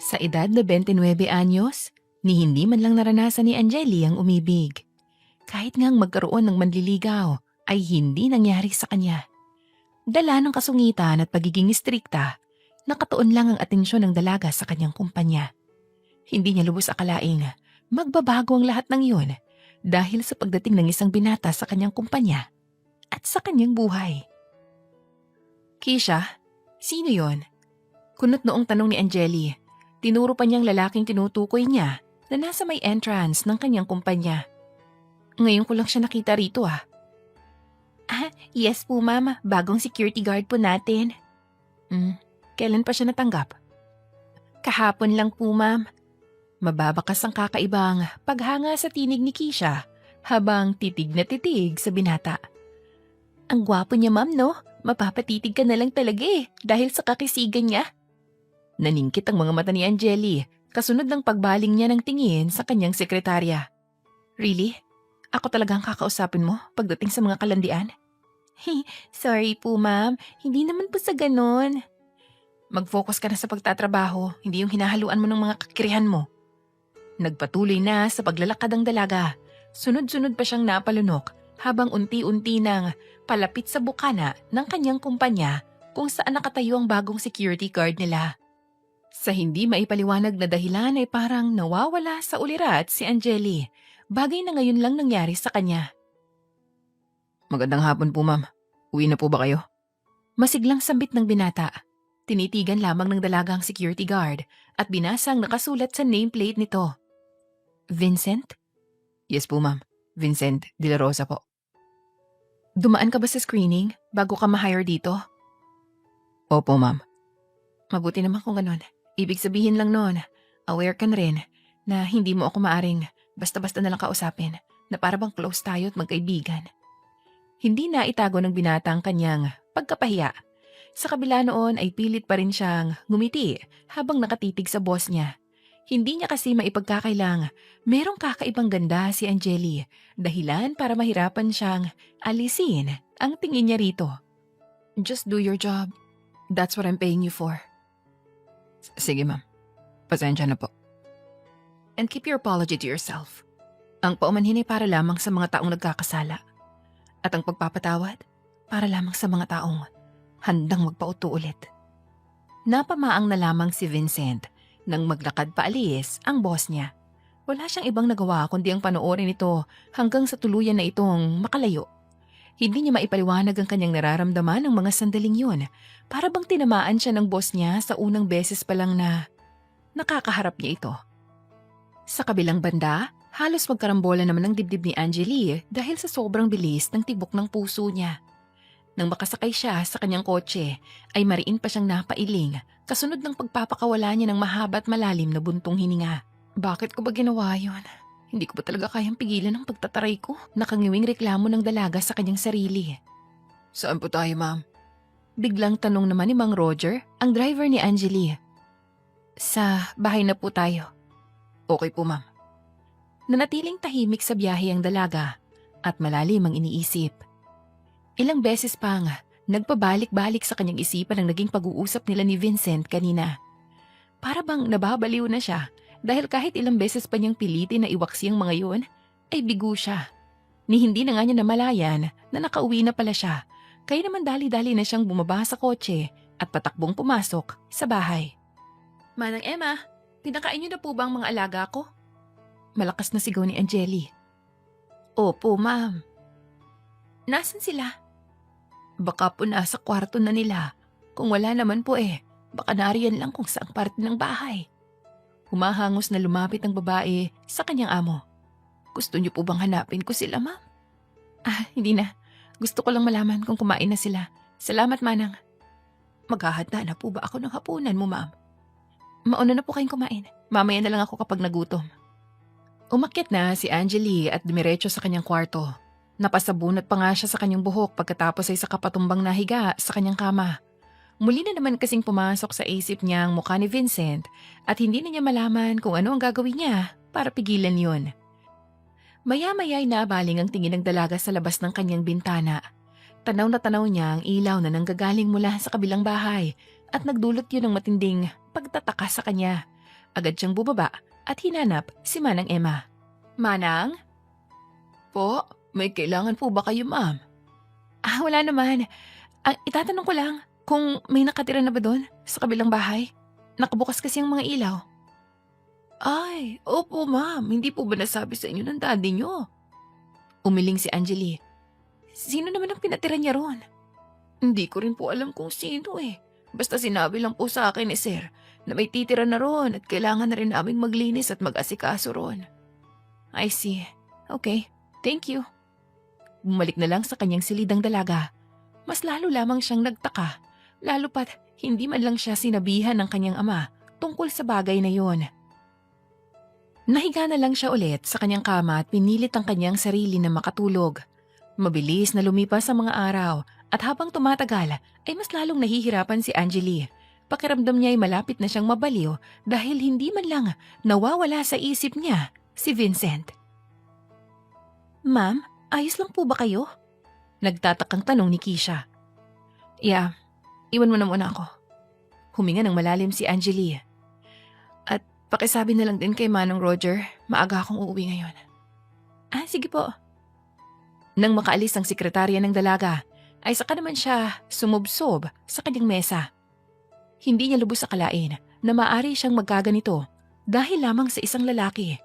Sa edad na 29 anyos, ni hindi man lang naranasan ni Angeli ang umibig. Kahit ngang magkaroon ng manliligaw, ay hindi nangyari sa kanya. Dala ng kasungitan at pagiging istrikta, nakatuon lang ang atensyon ng dalaga sa kanyang kumpanya. Hindi niya lubos akalaing magbabago ang lahat ng iyon dahil sa pagdating ng isang binata sa kanyang kumpanya at sa kanyang buhay. Kisha, sino yon? Kunot noong tanong ni Angeli. Tinuro pa niyang lalaking tinutukoy niya na nasa may entrance ng kanyang kumpanya. Ngayon ko lang siya nakita rito ah. Yes po ma'am. Bagong security guard po natin. Kailan pa siya natanggap? Kahapon lang po ma'am. Mababakas ang kakaibang paghanga sa tinig ni Kisha habang titig na titig sa binata. Ang gwapo niya ma'am no? Mapapatitig ka na lang talaga dahil sa kakisigan niya. Naningkit ang mga mata ni Angeli kasunod ng pagbaling niya ng tingin sa kanyang sekretarya. Really? Ako talagang kakausapin mo pagdating sa mga kalandian? Sorry po ma'am, hindi naman po sa ganon. Mag-focus ka na sa pagtatrabaho, hindi yung hinahaluan mo ng mga kakirihan mo. Nagpatuloy na sa paglalakad ang dalaga. Sunod-sunod pa siyang napalunok habang unti-unti nang palapit sa bukana ng kanyang kumpanya kung saan nakatayo ang bagong security guard nila. Sa hindi maipaliwanag na dahilan ay parang nawawala sa ulirat si Angeli, bagay na ngayon lang nangyari sa kanya. Magandang hapon po ma'am. Uwi na po ba kayo? Masiglang sambit ng binata. Tinitigan lamang ng dalagang security guard at binasang nakasulat sa nameplate nito. Vincent? Yes po ma'am. Vincent De La Rosa po. Dumaan ka ba sa screening bago ka ma-hire dito? Opo ma'am. Mabuti naman kung ganon. Ibig sabihin lang noon, aware ka na rin na hindi mo ako maaring basta-basta nalang kausapin na para bang close tayo at magkaibigan. Hindi na itago ng binata ang kanyang pagkapahiya. Sa kabila noon ay pilit pa rin siyang ngumiti habang nakatitig sa boss niya. Hindi niya kasi maipagkakailang merong kakaibang ganda si Angeli, dahilan para mahirapan siyang alisin ang tingin niya rito. Just do your job. That's what I'm paying you for. Sige ma'am. Pasensya na po. And keep your apology to yourself. Ang paumanhin ay para lamang sa mga taong nagkakasala. At ang pagpapatawad, para lamang sa mga taong handang magpauto ulit. Napamaang na lamang si Vincent nang maglakad paalis ang boss niya. Wala siyang ibang nagawa kundi ang panoorin ito hanggang sa tuluyan na itong makalayo. Hindi niya maipaliwanag ang kanyang nararamdaman ng mga sandaling yun. Para bang tinamaan siya ng boss niya sa unang beses pa lang na nakakaharap niya ito. Sa kabilang banda, halos magkarambola naman ang dibdib ni Angeli dahil sa sobrang bilis ng tibok ng puso niya. Nang makasakay siya sa kanyang kotse, ay mariin pa siyang napailing kasunod ng pagpapakawala niya ng mahaba at malalim na buntong hininga. Bakit ko ba ginawa yun? Hindi ko ba talaga kayang pigilan ang pagtataray ko? Nakangiwing reklamo ng dalaga sa kanyang sarili. Saan po tayo, ma'am? Biglang tanong naman ni Mang Roger, ang driver ni Angeli. Sa bahay na po tayo. Okay po, ma'am. Nanatiling tahimik sa biyahe ang dalaga at malalim ang iniisip. Ilang beses pang nagpabalik-balik sa kanyang isipan ang naging pag-uusap nila ni Vincent kanina. Para bang nababaliw na siya dahil kahit ilang beses pa niyang pilitin na iwaksi ang mga yun, ay bigo siya. Ni hindi na nga niya namalayan na nakauwi na pala siya, kaya naman dali-dali na siyang bumaba sa kotse at patakbong pumasok sa bahay. Manang Emma, pinakain niyo na po ba ang mga alaga ko? Malakas na sigaw ni Angeli. Opo, ma'am. Nasaan sila? Baka po nasa kwarto na nila. Kung wala naman po baka nariyan lang kung saang parte ng bahay. Humahangos na lumapit ang babae sa kanyang amo. Gusto niyo po bang hanapin ko sila, ma'am? Hindi na. Gusto ko lang malaman kung kumain na sila. Salamat, manang. Maghahanda na po ba ako ng hapunan mo, ma'am? Mauna na po kayong kumain. Mamaya na lang ako kapag nagutom. Umakyat na si Angeli at dumiretso sa kanyang kwarto. Napasabunot pa nga siya sa kanyang buhok pagkatapos ay sa kapatumbang nahiga sa kanyang kama. Muli na naman kasing pumasok sa isip niya ang mukha ni Vincent at hindi na niya malaman kung ano ang gagawin niya para pigilan yun. Maya-maya ay nabaling ang tingin ng dalaga sa labas ng kanyang bintana. Tanaw na tanaw niya ang ilaw na nanggagaling mula sa kabilang bahay at nagdulot yun ng matinding pagtataka sa kanya. Agad siyang bubaba at hinanap si Manang Emma. Manang? Po, may kailangan po ba kayo, ma'am? Wala naman. Itatanong ko lang kung may nakatira na ba doon sa kabilang bahay. Nakabukas kasi ang mga ilaw. Ay, opo ma'am. Hindi po ba nasabi sa inyo ng daddy niyo? Umiling si Angeli. Sino naman ang pinatira niya ron? Hindi ko rin po alam kung sino eh. Basta sinabi lang po sa akin ni sir na may titira na ron at kailangan na rin naming maglinis at mag-asikaso ron. I see. Okay, thank you. Bumalik na lang sa kanyang silidang dalaga. Mas lalo lamang siyang nagtaka, lalo pat hindi man lang siya sinabihan ng kanyang ama tungkol sa bagay na yon. Nahiga na lang siya ulit sa kanyang kama at pinilit ang kanyang sarili na makatulog. Mabilis na lumipas ang mga araw at habang tumatagal ay mas lalong nahihirapan si Angeli. Pakiramdam niya ay malapit na siyang mabaliw dahil hindi man lang nawawala sa isip niya si Vincent. Ma'am, ayos lang po ba kayo? Nagtatakang tanong ni Keisha. Yeah, iwan mo na muna ako. Huminga ng malalim si Angeli. At pakisabi na lang din kay Manong Roger, maaga akong uuwi ngayon. Sige po. Nang makaalis ang sekretarya ng dalaga, ay saka naman siya sumubsob sa kanyang mesa. Hindi niya lubos akalain na maaari siyang magkaganito dahil lamang sa isang lalaki.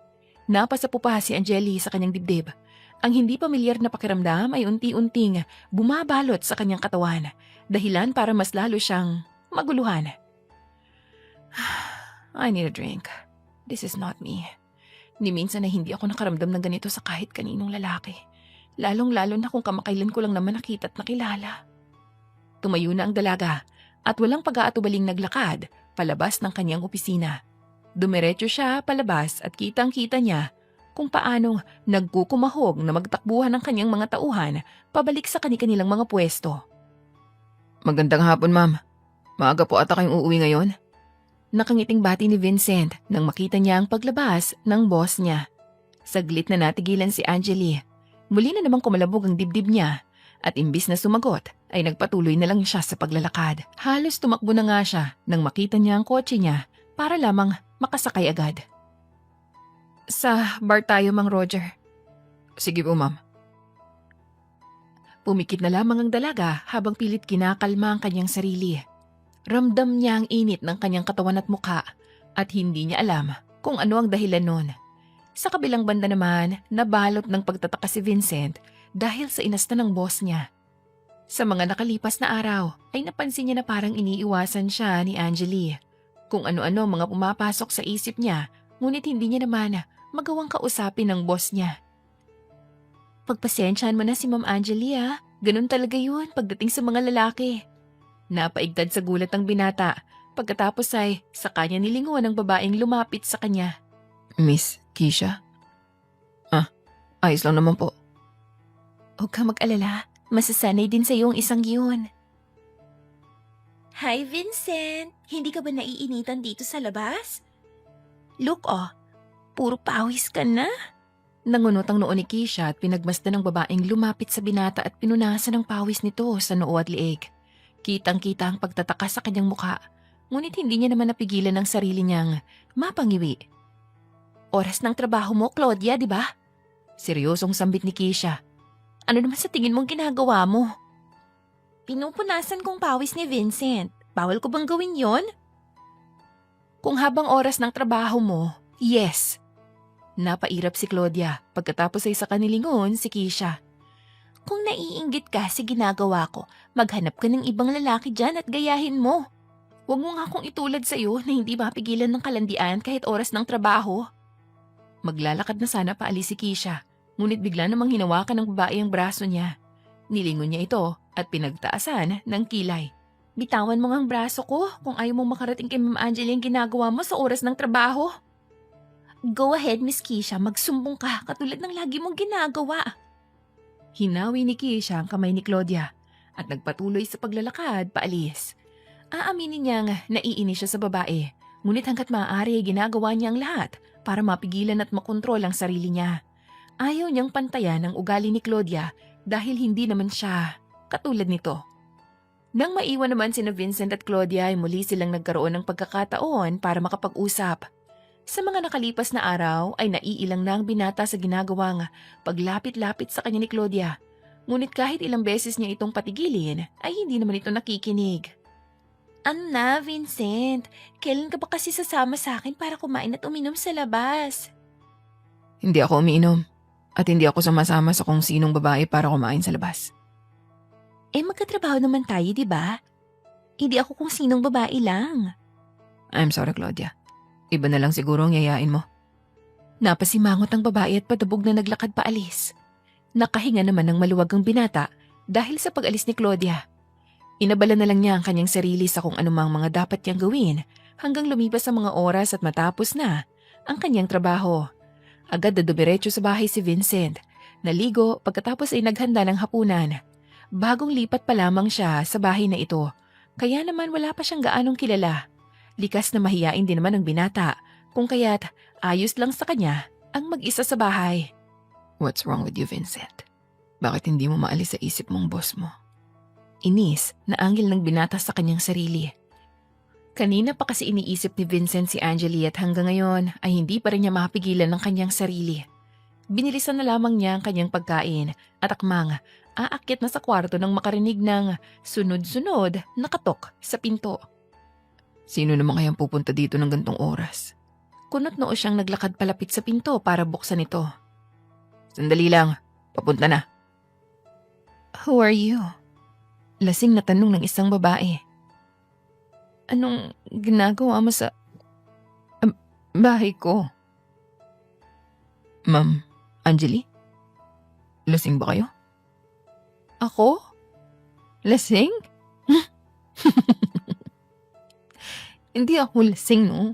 Napasapo pa si Angeli sa kanyang dibdib. Ang hindi pamilyar na pakiramdam ay unti-unting bumabalot sa kanyang katawan, dahilan para mas lalo siyang maguluhan. I need a drink. This is not me. Ni minsan na hindi ako nakaramdam ng ganito sa kahit kaninong lalaki. Lalong-lalo na kung kamakailan ko lang naman nakita at nakilala. Tumayo na ang dalaga at walang pag-aatubaling naglakad palabas ng kanyang opisina. Dumiretso siya palabas at kitang-kita niya kung paanong nagkukumahog na magtakbuhan ng kanyang mga tauhan pabalik sa kanilang mga pwesto. Magandang hapon, ma'am. Maaga po ata kayong uuwi ngayon? Nakangiting bati ni Vincent nang makita niya ang paglabas ng boss niya. Saglit na natigilan si Angeli. Muli na namang kumalabog ang dibdib niya at imbis na sumagot ay nagpatuloy na lang siya sa paglalakad. Halos tumakbo na nga siya nang makita niya ang kotse niya para lamang makasakay agad. Sa bar tayo, Mang Roger. Sige po, ma'am. Pumikit na lamang ang dalaga habang pilit kinakalma ang kanyang sarili. Ramdam niya ang init ng kanyang katawan at mukha at hindi niya alam kung ano ang dahilan nun. Sa kabilang banda naman, nabalot ng pagtataka si Vincent dahil sa inasta ng boss niya. Sa mga nakalipas na araw ay napansin niya na parang iniiwasan siya ni Angeli. Kung ano-ano mga pumapasok sa isip niya, ngunit hindi niya naman magawang kausapin ng boss niya. Pagpasensyahan mo na si Ma'am Angeli ha. Ganun talaga yun pagdating sa mga lalaki. Napaigtad sa gulat ang binata. Pagkatapos ay sa kanya nilinguan ang babaeng lumapit sa kanya. Miss Keisha? Ayos lang naman po. Huwag ka mag-alala. Masasanay din sa iyong isang yun. Hi Vincent! Hindi ka ba naiinitan dito sa labas? Look puro pawis ka na. Nangunot ang noo ni Keisha at pinagmasdan ng babaeng lumapit sa binata at pinunasan ng pawis nito sa noo at liig. Kitang-kita ang pagtataka sa kanyang mukha, ngunit hindi niya naman napigilan ang sarili niyang mapangiwi. Oras ng trabaho mo, Claudia, di ba? Seryosong sambit ni Keisha. Ano naman sa tingin mong ginagawa mo? Pinupunasan kong pawis ni Vincent. Bawal ko bang gawin yon? Kung habang oras ng trabaho mo, yes. Napairap si Claudia pagkatapos ay sa kanilingon si Keisha. Kung naiinggit ka sa ginagawa ko, maghanap ka ng ibang lalaki dyan at gayahin mo. Huwag mo nga akong itulad sa'yo na hindi mapigilan ng kalandian kahit oras ng trabaho. Maglalakad na sana paalis si Keisha, ngunit bigla namang hinawakan ng babae ang braso niya. Nilingon niya ito at pinagtaasan ng kilay. Bitawan mo ngang braso ko kung ayaw mong makarating kay Ma'am Angeli ang ginagawa mo sa oras ng trabaho. Go ahead, Miss Keisha, magsumbong ka katulad ng lagi mong ginagawa. Hinawi ni Keisha ang kamay ni Claudia at nagpatuloy sa paglalakad paalis. Aaminin niyang naiinis siya sa babae, ngunit hanggat maaari ay ginagawa niya ang lahat para mapigilan at makontrol ang sarili niya. Ayaw niyang pantayan ang ugali ni Claudia dahil hindi naman siya katulad nito. Nang maiwan naman sina Vincent at Claudia ay muli silang nagkaroon ng pagkakataon para makapag-usap. Sa mga nakalipas na araw ay naiilang na ang binata sa ginagawang paglapit-lapit sa kanya ni Claudia. Ngunit kahit ilang beses niya itong patigilin, ay hindi naman ito nakikinig. Ano na, Vincent? Kailan ka ba kasi sasama sa akin para kumain at uminom sa labas? Hindi ako umiinom. At hindi ako sumasama sa kung sinong babae para kumain sa labas. Magkatrabaho naman tayo, di ba? Hindi ako kung sinong babae lang. I'm sorry, Claudia. Iba na lang siguro ang yayain mo. Napasimangot ang babae at padabog na naglakad paalis. Nakahinga naman ng maluwag ang binata dahil sa pag-alis ni Claudia. Inabala na lang niya ang kanyang sarili sa kung anumang mga dapat niyang gawin hanggang lumipas ang mga oras at matapos na ang kanyang trabaho. Agad na dumiretso sa bahay si Vincent. Naligo pagkatapos ay naghanda ng hapunan. Bagong lipat pa lamang siya sa bahay na ito, kaya naman wala pa siyang gaanong kilala. Likas na mahiyain din naman ang binata, kung kaya't ayos lang sa kanya ang mag-isa sa bahay. What's wrong with you, Vincent? Bakit hindi mo maalis sa isip mong boss mo? Inis na anggil ng binata sa kanyang sarili. Kanina pa kasi iniisip ni Vincent si Angeli at hanggang ngayon ay hindi pa rin niya mapigilan ng kanyang sarili. Binilisan na lamang niya ang kanyang pagkain at akmang aakyat na sa kwarto nang makarinig ng sunod-sunod na katok sa pinto. Sino naman kayang pupunta dito ng gantong oras? Kunot noo siyang naglakad palapit sa pinto para buksan ito. Sandali lang, papunta na. Who are you? Lasing na tanong ng isang babae. Anong ginagawa mo sa bahay ko? Ma'am, Angeli? Lasing ba kayo? Ako? Lasing? Hindi ako lasing, no?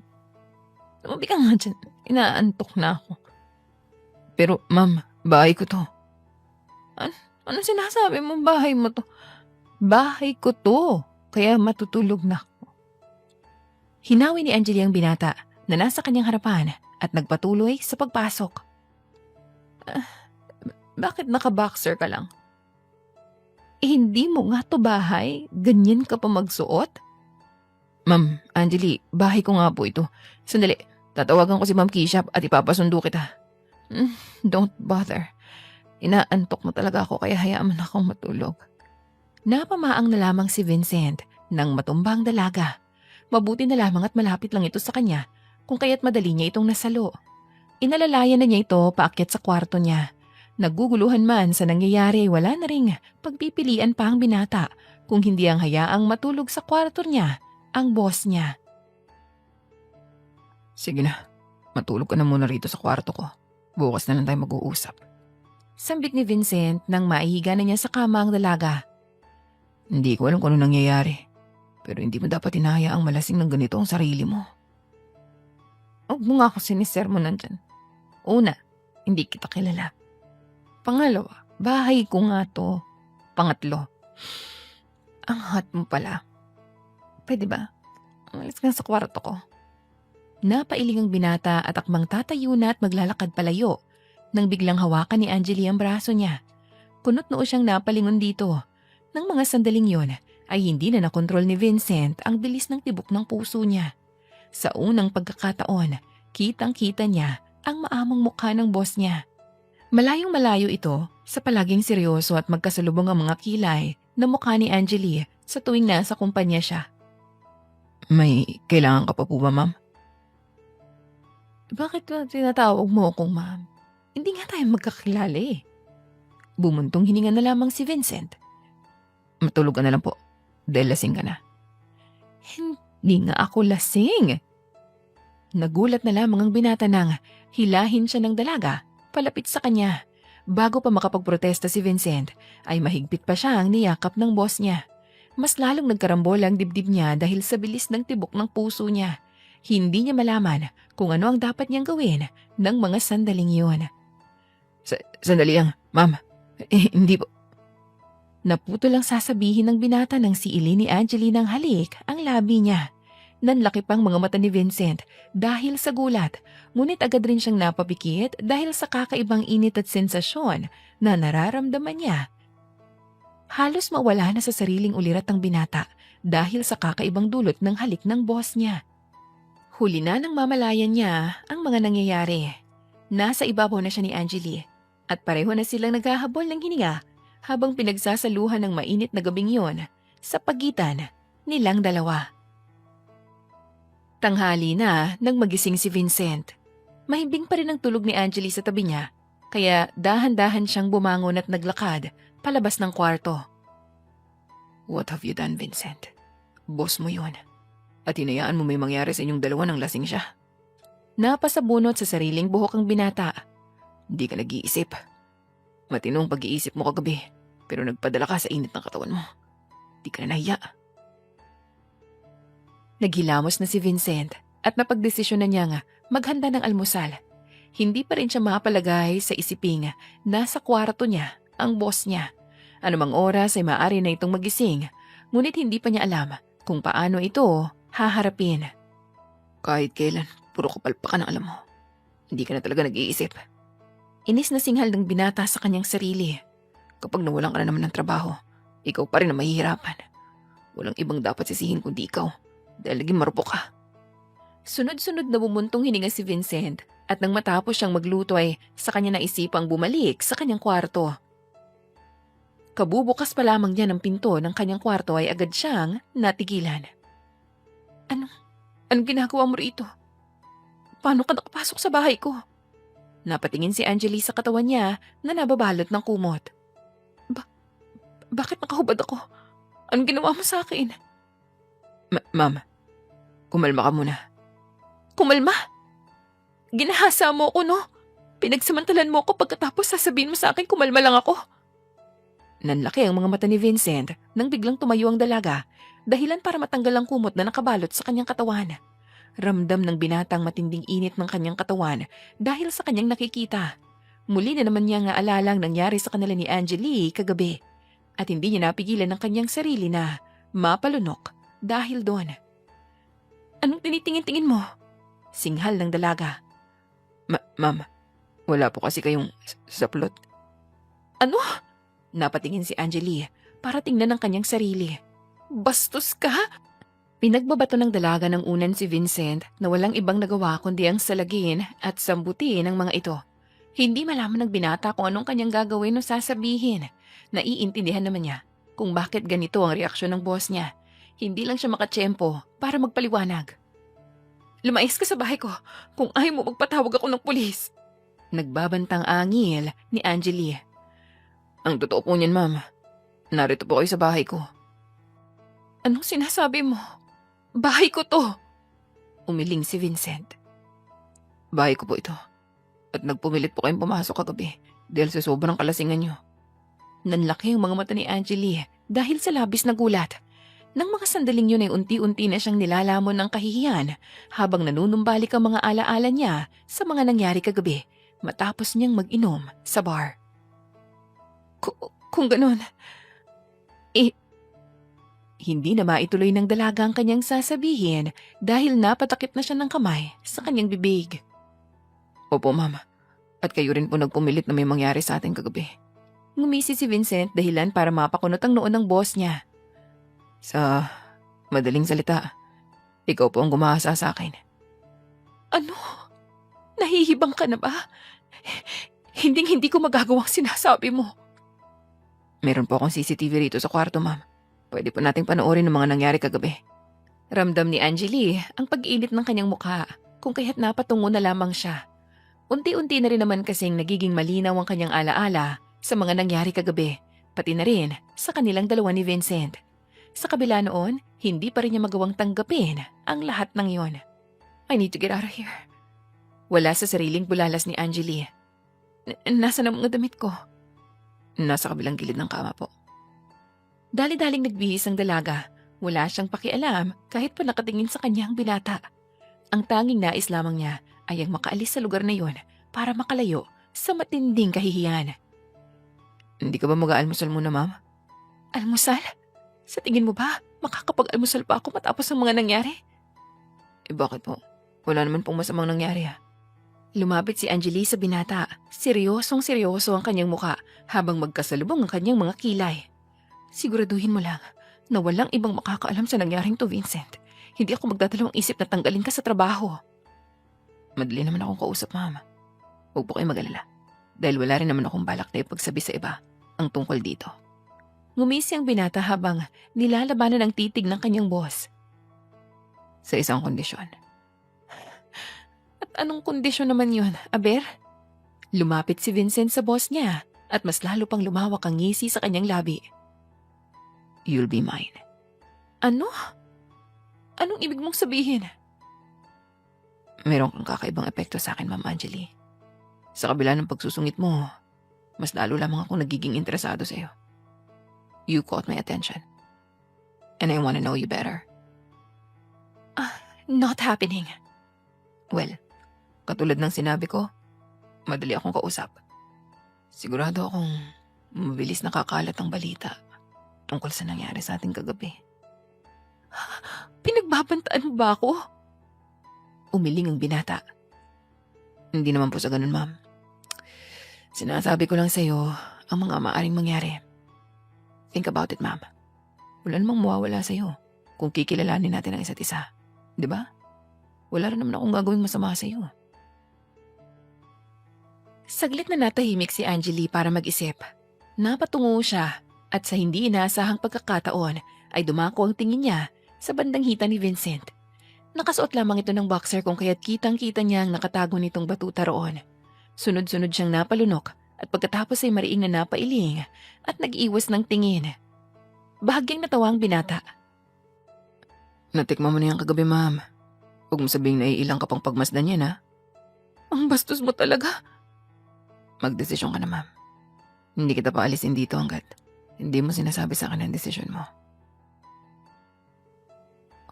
Tumabi ka nga dyan. Inaantok na ako. Pero, ma'am, bahay ko to. Ano sinasabi mo? Bahay mo to? Bahay ko to. Kaya matutulog na ako. Hinawi ni Angeli ang binata na nasa kanyang harapan at nagpatuloy sa pagpasok. Bakit naka-boxer ka lang? Hindi mo nga to bahay. Ganyan ka pa magsuot? Ma'am, Angeli, bahay ko nga po ito. Sandali, tatawagan ko si Ma'am Kisha at ipapasundo kita. Don't bother. Inaantok mo talaga ako kaya hayaan mo na akong matulog. Napamaang na lamang si Vincent nang matumbang dalaga. Mabuti na lamang at malapit lang ito sa kanya kung kaya't madali niya itong nasalo. Inalalayan na niya ito paakyat sa kwarto niya. Naguguluhan man sa nangyayari, wala na ring pagpipilian pa ang binata kung hindi ang hayaang matulog sa kwarto niya ang boss niya. Sige na, matulog ka na muna rito sa kwarto ko. Bukas na lang tayo mag-uusap. Sambit ni Vincent nang maihiga na niya sa kama ang dalaga. Hindi ko alam kung ano nangyayari, pero hindi mo dapat hinahayaang malasing ng ganito ang sarili mo. Huwag mo nga ako sinisermonan dyan. Una, hindi kita kilala. Pangalawa, bahay ko nga to. Pangatlo, ang hot mo pala. Pwede ba? Umalis ka sa kwarto ko. Napailing ang binata at akmang tatayo na at maglalakad palayo nang biglang hawakan ni Angeli ang braso niya. Kunot noo siyang napalingon dito. Nang mga sandaling yon ay hindi na nakontrol ni Vincent ang bilis ng tibok ng puso niya. Sa unang pagkakataon, kitang-kita niya ang maamang mukha ng boss niya. Malayong malayo ito sa palaging seryoso at magkasalubong ang mga kilay na mukha ni Angeli sa tuwing nasa kumpanya siya. May kailangan ka pa po ba, ma'am? Bakit ba tinatawag mo akong ma'am? Hindi nga tayo magkakilala eh. Bumuntong hininga na lamang si Vincent. Matulog ka na lang po dahil lasing ka na. Hindi nga ako lasing. Nagulat na lamang ang binata nang hilahin siya ng dalaga palapit sa kanya. Bago pa makapagprotesta si Vincent, ay mahigpit pa siya ang niyakap ng boss niya. Mas lalong nagkarambola ang dibdib niya dahil sa bilis ng tibok ng puso niya. Hindi niya malaman kung ano ang dapat niyang gawin ng mga sandaling yun. Sandali lang, ma'am. Hindi po. Naputo lang sasabihin ng binata ng siili ni Angeli ng halik ang labi niya. Nanlaki pang mga mata ni Vincent dahil sa gulat, ngunit agad rin siyang napapikit dahil sa kakaibang init at sensasyon na nararamdaman niya. Halos mawala na sa sariling ulirat ang binata dahil sa kakaibang dulot ng halik ng boss niya. Huli na ng mamalayan niya ang mga nangyayari. Nasa ibabaw na siya ni Angeli at pareho na silang naghahabol ng hininga habang pinagsasaluhan ng mainit na gabing yon sa pagitan nilang dalawa. Tanghali na nang magising si Vincent. Mahimbing pa rin ang tulog ni Angeli sa tabi niya, kaya dahan-dahan siyang bumangon at naglakad palabas ng kwarto. What have you done, Vincent? Boss mo yun. At hinayaan mo may mangyari sa inyong dalawa nang lasing siya. Napasabunot sa sariling buhok ang binata. Hindi ka nag-iisip. Matinong pag-iisip mo kagabi, pero nagpadala ka sa init ng katawan mo. Di ka na nahiya. Naghilamos na si Vincent at napagdesisyon na niya nga maghanda ng almusal. Hindi pa rin siya mapalagay sa isiping nasa kwarto niya ang boss niya. Anumang oras ay maaari na itong magising, ngunit hindi pa niya alam kung paano ito haharapin. Kahit kailan, puro kapalpakan ang alam mo. Hindi ka na talaga nag-iisip. Inis na singhal ng binata sa kanyang sarili. Kapag nawalan ka na naman ng trabaho, ikaw pa rin ang mahihirapan. Walang ibang dapat sisihin kundi ikaw, dahil naging marupok ka. Sunod-sunod na bumuntong hininga si Vincent at nang matapos siyang magluto ay sa kanya naisipang bumalik sa kanyang kwarto. Kabubukas pa lamang niya ng pinto ng kanyang kwarto ay agad siyang natigilan. Anong ginagawa mo rito? Paano ka nakapasok sa bahay ko? Napatingin si Angeli sa katawan niya na nababalot ng kumot. Bakit nakahubad ako? Anong ginawa mo sa akin? Ma'am, kumalma ka muna. Kumalma? Ginahasa mo ako, no? Pinagsamantalan mo ako pagkatapos sasabihin mo sa akin kumalma lang ako. Nanlaki ang mga mata ni Vincent nang biglang tumayo ang dalaga, dahilan para matanggal ang kumot na nakabalot sa kanyang katawan. Ramdam ng binatang matinding init ng kanyang katawan dahil sa kanyang nakikita. Muli na naman niya nga alalang nangyari sa kanila ni Angeli kagabi at hindi niya napigilan ang kanyang sarili na mapalunok dahil doon. Anong tinitingin-tingin mo? Singhal ng dalaga. Ma'am, wala po kasi kayong saplot. Ano? Napatingin si Angeli para tingnan ang kanyang sarili. Bastos ka? Pinagbabato ng dalaga ng unan si Vincent na walang ibang nagawa kundi ang salagin at sambutin ng mga ito. Hindi malaman ng binata kung anong kanyang gagawin o sasabihin. Naiintindihan naman niya kung bakit ganito ang reaksyon ng boss niya. Hindi lang siya makatsyempo para magpaliwanag. Lumayas ka sa bahay ko kung ayaw mo magpatawag ako ng pulis. Nagbabantang angil ni Angeli. Ang totoo po niyan, ma'am. Narito po kayo sa bahay ko. Anong sinasabi mo? Bahay ko to. Umiling si Vincent. Bahay ko po ito. At nagpumilit po kayong pumasok kagabi dahil sa sobrang kalasingan niyo. Nanlaki ang mga mata ni Angeli dahil sa labis na gulat. Nang mga sandaling yun ay unti-unti na siyang nilalamon ng kahihiyan habang nanunumbalik ang mga alaala niya sa mga nangyari kagabi matapos niyang mag-inom sa bar. Kung ganun, hindi na maituloy ng dalaga ang kanyang sasabihin dahil napatakip na siya ng kamay sa kanyang bibig. Opo, ma'am. At kayo rin po nagpumilit na may mangyari sa atin kagabi. Ngumisi si Vincent dahilan para mapakunot ang noon ng boss niya. Sa madaling salita, ikaw po ang gumahasa sa akin. Ano? Nahihibang ka na ba? Hindi ko magagawang sinasabi mo. Meron po akong CCTV rito sa kwarto, ma'am. Pwede po nating panoorin ang mga nangyari kagabi. Ramdam ni Angeli ang pag-init ng kanyang mukha kung kaya't napatungo na lamang siya. Unti-unti na rin naman kasing nagiging malinaw ang kanyang alaala sa mga nangyari kagabi, pati na rin sa kanilang dalawa ni Vincent. Sa kabila noon, hindi pa rin niya magawang tanggapin ang lahat ng yon. I need to get out of here. Wala sa sariling bulalas ni Angeli. Nasaan ang mga damit ko? Nasa kabilang gilid ng kama po. Dali-daling nagbihis ang dalaga. Wala siyang pakialam kahit pa nakatingin sa kanyang binata. Ang tanging nais lamang niya ay ang makaalis sa lugar na yon para makalayo sa matinding kahihiyan. Hindi ka ba mag-aalmusal muna, ma'am? Almusal? Sa tingin mo ba, makakapag-almusal pa ako matapos ang mga nangyari? Bakit po? Wala naman pong masamang nangyari Lumapit si Angeli sa binata. Seryosong-seryoso ang kanyang muka habang magkasalubong ang kanyang mga kilay. Siguraduhin mo lang na walang ibang makakaalam sa nangyaring to, Vincent. Hindi ako magdadalawang isip na tanggalin ka sa trabaho. Madali naman akong kausap, ma'am. Huwag po kayo mag-alala. Dahil wala rin naman akong balak na ipagsabi sa iba ang tungkol dito. Ngumisi ang binata habang nilalabanan ang titig ng kanyang boss. Sa isang kondisyon. At anong kondisyon naman yun, Aber? Lumapit si Vincent sa boss niya at mas lalo pang lumawak ang ngisi sa kanyang labi. You'll be mine. Ano? Anong ibig mong sabihin? Meron kang kakaibang epekto sa akin, Ma'am Angeli. Sa kabila ng pagsusungit mo, mas lalo lamang akong nagiging interesado sa iyo. You caught my attention. And I want to know you better. Not happening. Well, katulad ng sinabi ko, madali akong kausap. Sigurado akong mabilis nakakalat ang balita tungkol sa nangyari sa ating kagabi. Pinagbabantaan mo ba ako? Umiling ang binata. Hindi naman po sa ganun, ma'am. Sinasabi ko lang sa iyo ang mga maaaring mangyari. Think about it, ma'am. Wala namang mawawala sa iyo kung kikilalanin natin ang isa't isa. Di ba? Wala rin naman akong gagawing masama sa iyo. Saglit na natahimik si Angeli para mag-isip. Napatungo siya at sa hindi inaasahang pagkakataon ay dumako ang tingin niya sa bandang hita ni Vincent. Nakasuot lamang ito ng boxer kung kaya't kitang-kita niya ang nakatago nitong batuta roon. Sunod-sunod siyang napalunok at pagkatapos ay mariing na napailing at nag-iwas ng tingin. Bahagyang natawa ang binata. Natikman mo na yan kagabi, ma'am. Huwag mo sabihing naiilang ka pang pagmasdan yan, ha? Ang bastos mo talaga. Magdesisyon ka na, ma'am. Hindi kita paalisin dito hanggat hindi mo sinasabi sa akin ang desisyon mo.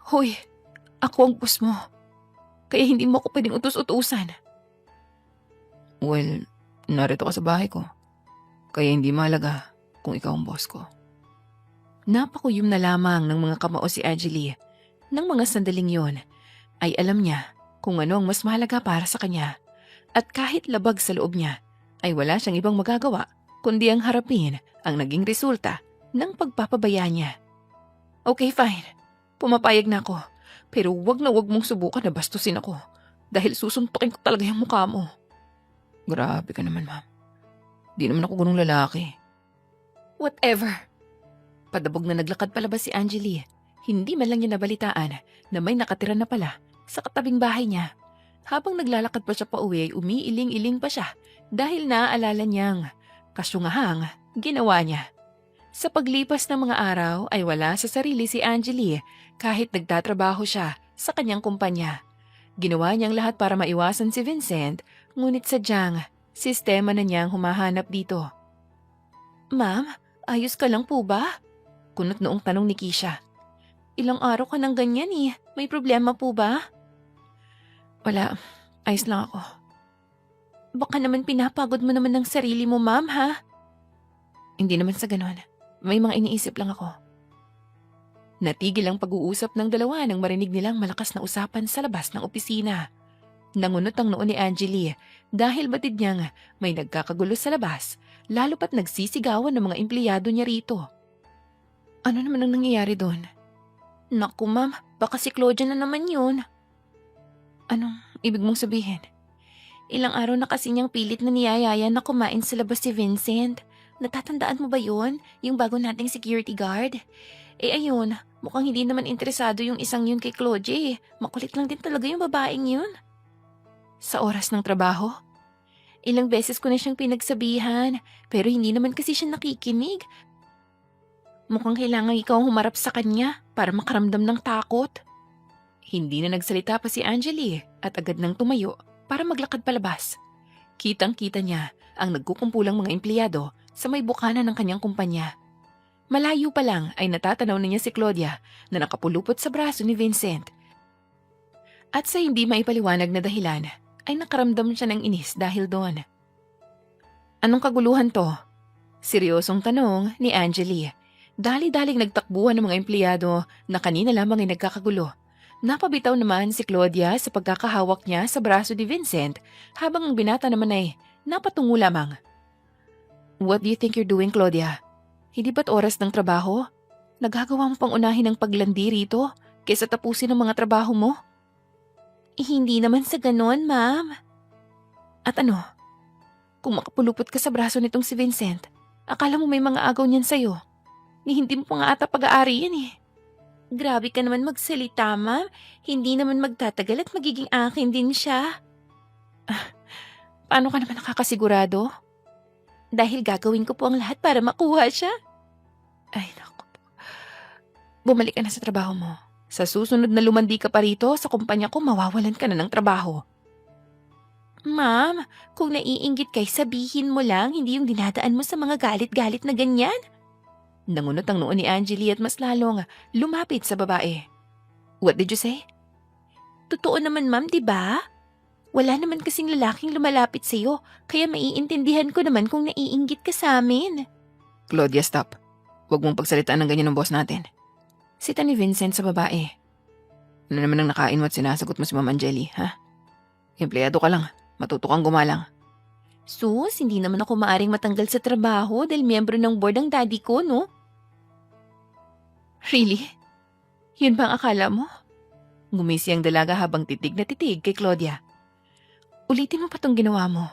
Hoy, ako ang boss mo. Kaya hindi mo ako pwedeng utos-utusan. Well, narito ka sa bahay ko. Kaya hindi mahalaga kung ikaw ang boss ko. Napakuyom na lamang ng mga kamao si Angeli. Nang mga sandaling yon, ay alam niya kung ano ang mas mahalaga para sa kanya. At kahit labag sa loob niya, ay wala siyang ibang magagawa kundi ang harapin ang naging resulta ng pagpapabaya niya. Okay, fine. Pumapayag na ako. Pero wag na wag mong subukan na bastusin ako dahil susuntukin ko talaga yung mukha mo. Grabe ka naman, ma'am. Di naman ako ganung lalaki. Whatever. Padabog na naglakad palabas si Angeli. Hindi man lang niya nabalitaan na may nakatira na pala sa katabing bahay niya. Habang naglalakad pa siya pa uwi ay umiiling-iling pa siya dahil naaalala niyang kasyungahang ginawa niya. Sa paglipas ng mga araw ay wala sa sarili si Angeli kahit nagtatrabaho siya sa kanyang kumpanya. Ginawa niyang lahat para maiwasan si Vincent, ngunit sadyang sistema na niyang humahanap dito. Ma'am, ayos ka lang po ba? Kunot noong tanong ni Kisha. Ilang araw ka nang ganyan eh. May problema po ba? Wala, ayos lang ako. Baka naman pinapagod mo naman ng sarili mo, ma'am, ha? Hindi naman sa ganon. May mga iniisip lang ako. Natigil ang pag-uusap ng dalawa nang marinig nilang malakas na usapan sa labas ng opisina. Nangunot ang noo ni Angeli dahil batid niyang may nagkakagulo sa labas, lalo pat nagsisigawan ng mga empleyado niya rito. Ano naman ang nangyayari doon? Naku, ma'am, baka si Claudia na naman yun. Anong ibig mong sabihin? Ilang araw na kasi niyang pilit na niyayaya na kumain sa labas si Vincent. Natatandaan mo ba yun? Yung bago nating security guard? Eh ayun, mukhang hindi naman interesado yung isang yun kay Claudia eh. Makulit lang din talaga yung babaeng yun. Sa oras ng trabaho? Ilang beses ko na siyang pinagsabihan, pero hindi naman kasi siya nakikinig. Mukhang kailangan ikaw ang humarap sa kanya para makaramdam ng takot. Hindi na nagsalita pa si Angeli at agad nang tumayo para maglakad palabas. Kitang-kita niya ang nagkukumpulang mga empleyado sa may bukana ng kanyang kumpanya. Malayo pa lang ay natatanaw na niya si Claudia na nakapulupot sa braso ni Vincent. At sa hindi maipaliwanag na dahilan, ay nakaramdam siya ng inis dahil doon. Anong kaguluhan to? Seryosong tanong ni Angeli. Dali-daling nagtakbuhan ng mga empleyado na kanina lamang ay nagkakagulo. Napabitaw naman si Claudia sa pagkakahawak niya sa braso ni Vincent habang ang binata naman ay napatungo lamang. What do you think you're doing, Claudia? Hindi ba't oras ng trabaho? Nagagawa mo pang unahin ang paglandi rito kaysa tapusin ang mga trabaho mo? Hindi naman sa ganon, ma'am. At ano? Kung makapulupot ka sa braso nitong si Vincent, akala mo may mga agaw niyan sa'yo. Ni hindi mo pa nga ata pag-aari yan eh. Grabe ka naman magsalita, ma'am. Hindi naman magtatagal at magiging akin din siya. Paano ka naman nakakasigurado? Dahil gagawin ko po ang lahat para makuha siya. Ay, naku po. Bumalik ka na sa trabaho mo. Sa susunod na lumandi ka pa rito sa kumpanya ko, mawawalan ka na ng trabaho. Ma'am, kung naiinggit kay sabihin mo lang, hindi yung dinadaan mo sa mga galit-galit na ganyan. Nangunot ang noo ni Angeli at mas lalong lumapit sa babae. What did you say? Totoo naman, ma'am, di ba? Wala naman kasing lalaking lumalapit sa'yo, kaya maiintindihan ko naman kung naiinggit ka sa amin. Claudia, stop. Huwag mong pagsalitaan ng ganyan ng boss natin. Sita ni Vincent sa babae. Ano naman ang nakain mo at sinasagot mo si Ma'am Angeli, ha? Empleyado ka lang. Matuto kang gumalang. Sus, hindi naman ako maaring matanggal sa trabaho dahil miyembro ng board ang daddy ko, no? Really? Yun ba ang akala mo? Ngumisi ang dalaga habang titig na titig kay Claudia. Ulitin mo pa tong ginawa mo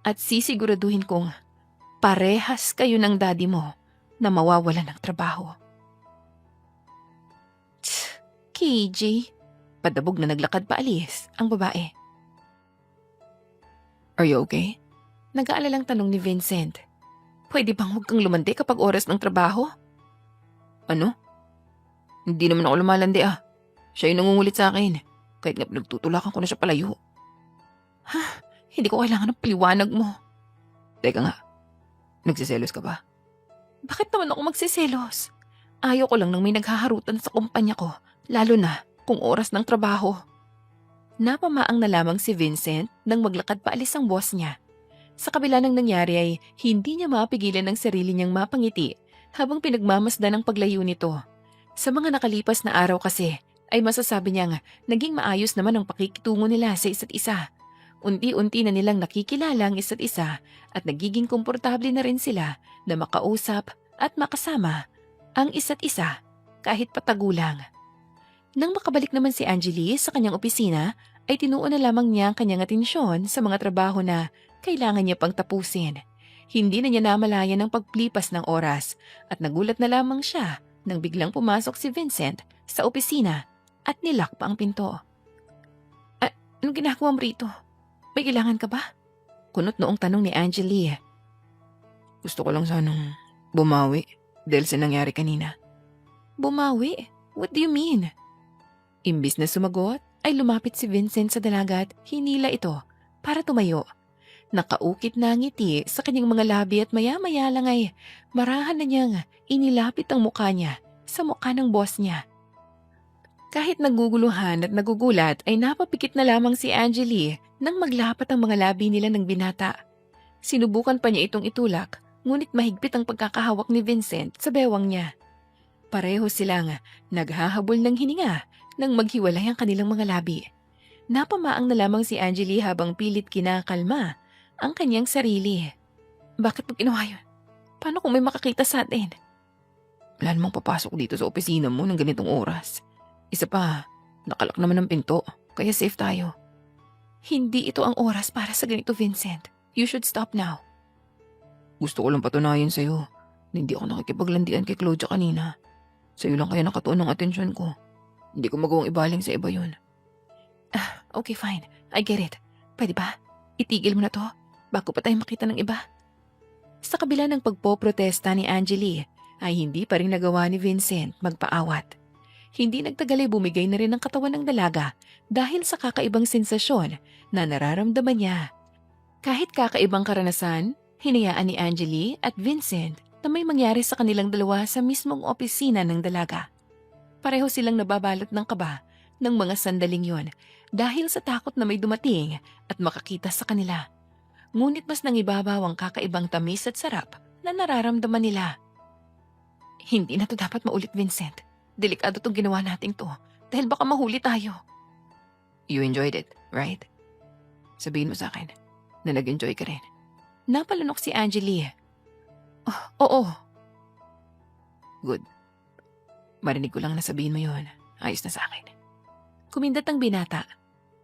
at sisiguraduhin kong parehas kayo ng daddy mo na mawawalan ng trabaho. KJ, padabog na naglakad paalis ang babae. Are you okay? Nag-aalalang tanong ni Vincent. Pwede bang huwag kang lumandi kapag oras ng trabaho? Ano? Hindi naman ako lumalandi ah. Siya yung nangungulit sa akin. Kahit nga pinagtutulakan ko na siya palayo. Ha? Hindi ko kailangan ng paliwanag mo. Teka nga. Nagsiselos ka ba? Bakit naman ako magsiselos? Ayaw ko lang nang may naghaharutan sa kumpanya ko. Lalo na kung oras ng trabaho. Napamaang na lamang si Vincent nang maglakad paalis ang boss niya. Sa kabila ng nangyari ay hindi niya mapigilan ang sarili niyang mapangiti habang pinagmamasdan ang paglayo nito. Sa mga nakalipas na araw kasi ay masasabi niyang naging maayos naman ang pakikitungo nila sa isa't isa. Unti-unti na nilang nakikilala ang isa't isa at nagiging komportable na rin sila na makausap at makasama ang isa't isa kahit patagulang. Nang makabalik naman si Angeli sa kanyang opisina, ay tinuon na lamang niya ang kanyang atensyon sa mga trabaho na kailangan niya pang tapusin. Hindi na niya namalayan ang paglipas ng oras at nagulat na lamang siya nang biglang pumasok si Vincent sa opisina at nilak pa ang pinto. Anong ginagawa mo rito? May kailangan ka ba? Kunot noong tanong ni Angeli. Gusto ko lang sanang bumawi dahil sa nangyari kanina. Bumawi? What do you mean? Imbis na sumagot, ay lumapit si Vincent sa dalaga at hinila ito para tumayo. Nakaukit na ang ngiti sa kanyang mga labi at maya-maya lang ay marahan na niyang inilapit ang mukha niya sa mukha ng boss niya. Kahit naguguluhan at nagugulat ay napapikit na lamang si Angeli nang maglapat ang mga labi nila ng binata. Sinubukan pa niya itong itulak, ngunit mahigpit ang pagkakahawak ni Vincent sa bewang niya. Pareho silang naghahabol ng hininga nang maghiwalay ang kanilang mga labi. Napamaang na lamang si Angeli habang pilit kinakalma ang kanyang sarili. Bakit mo ginawa yun? Paano kung may makakita sa atin? Wala namang papasok dito sa opisina mo ng ganitong oras. Isa pa, nakalak naman ang pinto, kaya safe tayo. Hindi ito ang oras para sa ganito, Vincent. You should stop now. Gusto ko lang patunayan sa'yo na hindi ako nakikipaglandian kay Claudia kanina. Sa'yo lang kaya nakatuon ang atensyon ko. Hindi ko magawang ibaling sa iba yun. Okay, fine. I get it. Pwede ba? Itigil mo na to bago pa tayo makita ng iba. Sa kabila ng pagpoprotesta ni Angeli, ay hindi pa rin nagawa ni Vincent magpaawat. Hindi nagtagal ay bumigay na rin ang katawan ng dalaga dahil sa kakaibang sensasyon na nararamdaman niya. Kahit kakaibang karanasan, hinayaan ni Angeli at Vincent na may mangyari sa kanilang dalawa sa mismong opisina ng dalaga. Pareho silang nababalot ng kaba ng mga sandaling yon dahil sa takot na may dumating at makakita sa kanila. Ngunit mas nangibabaw ang kakaibang tamis at sarap na nararamdaman nila. Hindi na to dapat maulit, Vincent. Delikado tong ginawa nating to dahil baka mahuli tayo. You enjoyed it, right? Sabihin mo sa akin na nag-enjoy ka rin. Napalunok si Angeli. Oo. Good. Marinig ko lang na sabihin mo yun. Ayos na sa akin. Kumindat ang binata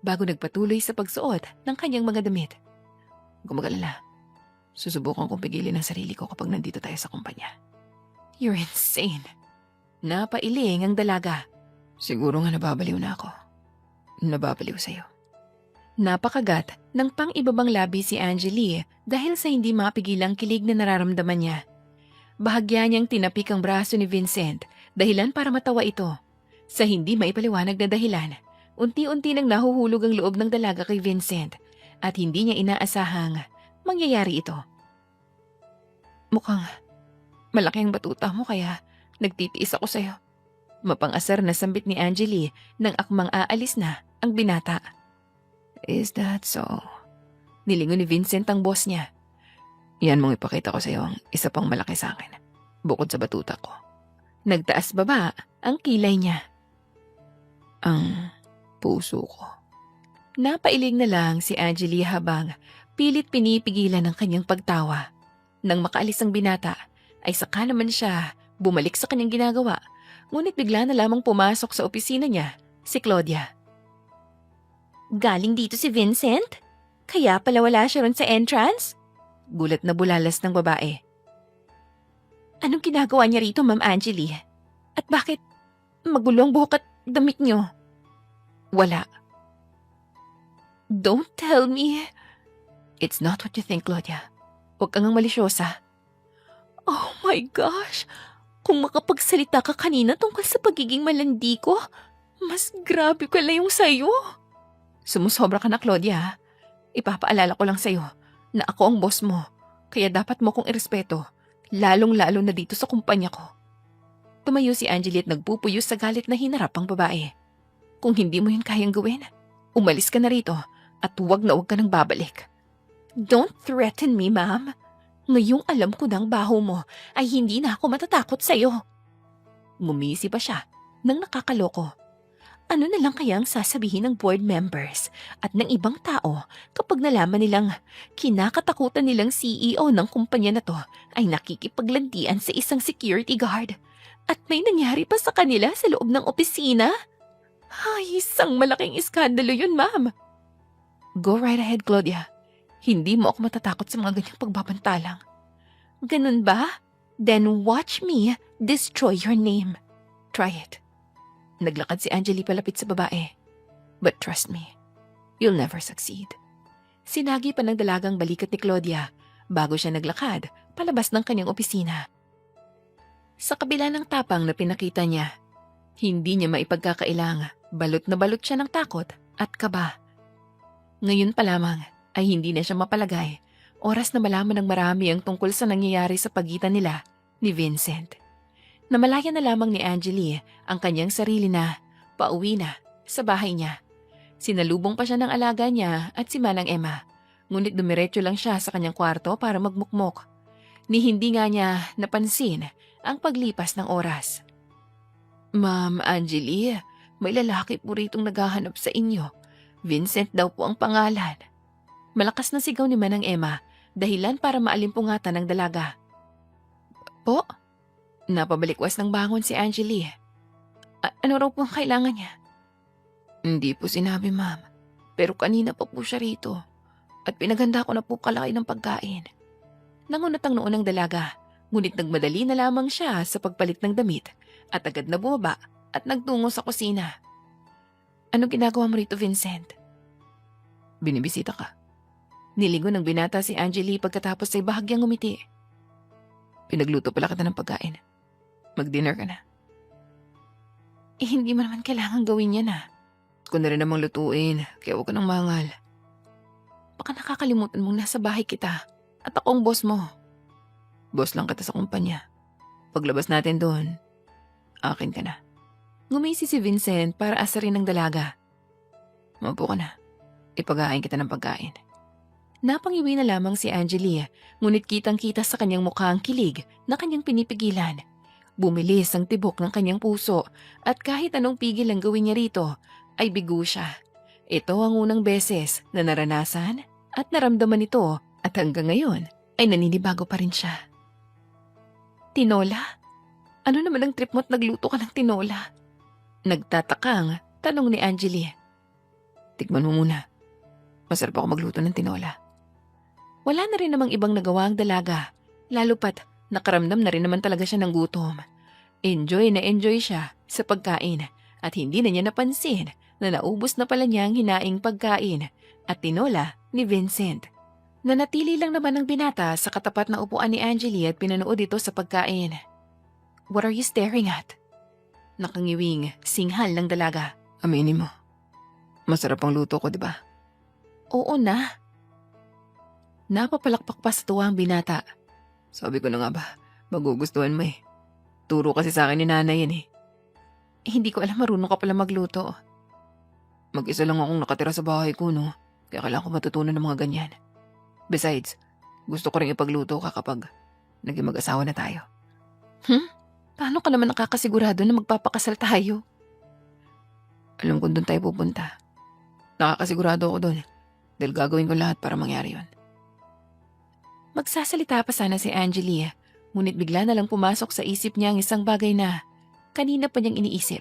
bago nagpatuloy sa pagsuot ng kanyang mga damit. Huwag mag-alala. Susubukan kong pigilin ang sarili ko kapag nandito tayo sa kumpanya. You're insane. Napailing ang dalaga. Siguro nga nababaliw na ako. Nababaliw sa'yo. Napakagat ng pang-ibabang labi si Angeli dahil sa hindi mapigilang kilig na nararamdaman niya. Bahagya niyang tinapik ang braso ni Vincent, dahilan para matawa ito. Sa hindi maipaliwanag na dahilan, unti-unti nang nahuhulog ang loob ng dalaga kay Vincent at hindi niya inaasahang mangyayari ito. Mukhang malaki ang batuta mo kaya nagtitiis ako sa'yo. Mapang-asar na sambit ni Angeli nang akmang aalis na ang binata. Is that so? Nilingon ni Vincent ang boss niya. Yan mong ipakita ko sa'yo ang isa pang malaki sa akin, bukod sa batuta ko. Nagtaas baba ang kilay niya. Ang puso ko. Napailing na lang si Angeli habang pilit pinipigilan ang kanyang pagtawa. Nang makaalis ang binata, ay saka naman siya bumalik sa kanyang ginagawa, ngunit bigla na lamang pumasok sa opisina niya si Claudia. Galing dito si Vincent? Kaya pala wala siya ron sa entrance? Gulat na bulalas ng babae. Anong ginagawa niya rito, Ma'am Angeli? At bakit magulo ang buhok at damit niyo? Wala. Don't tell me. It's not what you think, Claudia. Huwag kang malisyosa. Oh my gosh! Kung makapagsalita ka kanina tungkol sa pagiging malandi ko, mas grabe pala yung sayo. Sumusobra ka na, Claudia. Ipapaalala ko lang sa'yo na ako ang boss mo, kaya dapat mo kong irespeto, lalong-lalo na dito sa kumpanya ko. Tumayo si Angeli at nagpupuyos sa galit na hinarap ang babae. Kung hindi mo yun kayang gawin, umalis ka na rito at huwag na huwag ka nang babalik. Don't threaten me, ma'am. Ngayong alam ko ng baho mo ay hindi na ako matatakot sa'yo. Ngumisi pa siya nang nakakaloko. Ano na lang kaya ang sasabihin ng board members at ng ibang tao kapag nalaman nilang kinakatakutan nilang CEO ng kumpanya na to ay nakikipaglandian sa isang security guard at may nangyari pa sa kanila sa loob ng opisina? Ay, isang malaking iskandalo yun, ma'am. Go right ahead, Claudia. Hindi mo ako matatakot sa mga ganyang pagbabantalang. Ganun ba? Then watch me destroy your name. Try it. Naglakad si Angeli palapit sa babae. But trust me, you'll never succeed. Sinagi pa ng dalagang balikat ni Claudia bago siya naglakad palabas ng kanyang opisina. Sa kabila ng tapang na pinakita niya, hindi niya maipagkakailang balot na balot siya ng takot at kaba. Ngayon pa lamang ay hindi na siya mapalagay, oras na malaman ng marami ang tungkol sa nangyayari sa pagitan nila ni Vincent. Namalaya na lamang ni Angeli ang kanyang sarili na pauwi na sa bahay niya. Sinalubong pa siya ng alaga niya at si Manang Emma, ngunit dumiretso lang siya sa kanyang kwarto para magmukmok. Ni hindi nga niya napansin ang paglipas ng oras. Ma'am Angeli, may lalaki po ritong naghahanap sa inyo. Vincent daw po ang pangalan. Malakas na sigaw ni Manang Emma, dahilan para maalimpungatan ng dalaga. Po? Napabalikwas ng bangon si Angeli. Ano raw po ang kailangan niya? Hindi po sinabi, ma'am. Pero kanina pa po siya rito. At pinaghanda ko na po kalaki ng pagkain. Nangunat ang noon ng dalaga, ngunit nagmadali na lamang siya sa pagpalit ng damit at agad na bumaba at nagtungo sa kusina. Ano ginagawa mo rito, Vincent? Binibisita ka. Niligo ng binata si Angeli pagkatapos ay bahagyang ngumiti. Pinagluto pala kita ng pagkain. Mag-dinner ka na. Hindi mo naman kailangan gawin yan ah. Ko na rin namang lutuin, kaya huwag ka nang mangal. Baka nakakalimutan mong nasa bahay kita at ako ang boss mo. Boss lang kita sa kumpanya. Paglabas natin doon, akin ka na. Ngumisi si Vincent para asarin ng dalaga. Maupo ka na. Ipaghahain kita ng pagkain. Napangiwi na lamang si Angeli, ngunit kitang-kita sa kanyang mukha ang kilig na kanyang pinipigilan. Bumilis ang tibok ng kanyang puso at kahit anong pigil ang gawin niya rito, ay bigo siya. Ito ang unang beses na naranasan at naramdaman ito at hanggang ngayon ay naninibago pa rin siya. Tinola? Ano naman ang trip mo at nagluto ka ng tinola? Nagtatakang tanong ni Angeli. Tikman mo muna. Masarap ako magluto ng tinola. Wala na rin namang ibang nagawa ang dalaga, lalo pat nakaramdam na rin naman talaga siya ng gutom. Enjoy na enjoy siya sa pagkain at hindi na niya napansin na naubos na pala niya ang hinaing pagkain at tinola ni Vincent. Nanatili lang naman ang binata sa katapat na upuan ni Angeli at pinanood ito sa pagkain. What are you staring at? Nakangiwing singhal ng dalaga. Aminin mo. Masarap ang luto ko, di ba? Oo na. Napapalakpak pa sa tuwa ang binata. Sabi ko na nga ba, magugustuhan mo eh. Turo kasi sa akin ni nanay yan eh. Hindi ko alam marunong ka pala magluto. Mag-isa lang akong nakatira sa bahay ko, no? Kaya kailangan ko matutunan ng mga ganyan. Besides, gusto ko rin ipagluto ka kapag naging mag-asawa na tayo. Paano ka naman nakakasigurado na magpapakasal tayo? Alam ko doon tayo pupunta. Nakakasigurado ako doon. Dahil gagawin ko lahat para mangyari yun. Magsasalita pa sana si Angeli, ngunit bigla na lang pumasok sa isip niya ang isang bagay na kanina pa niyang iniisip.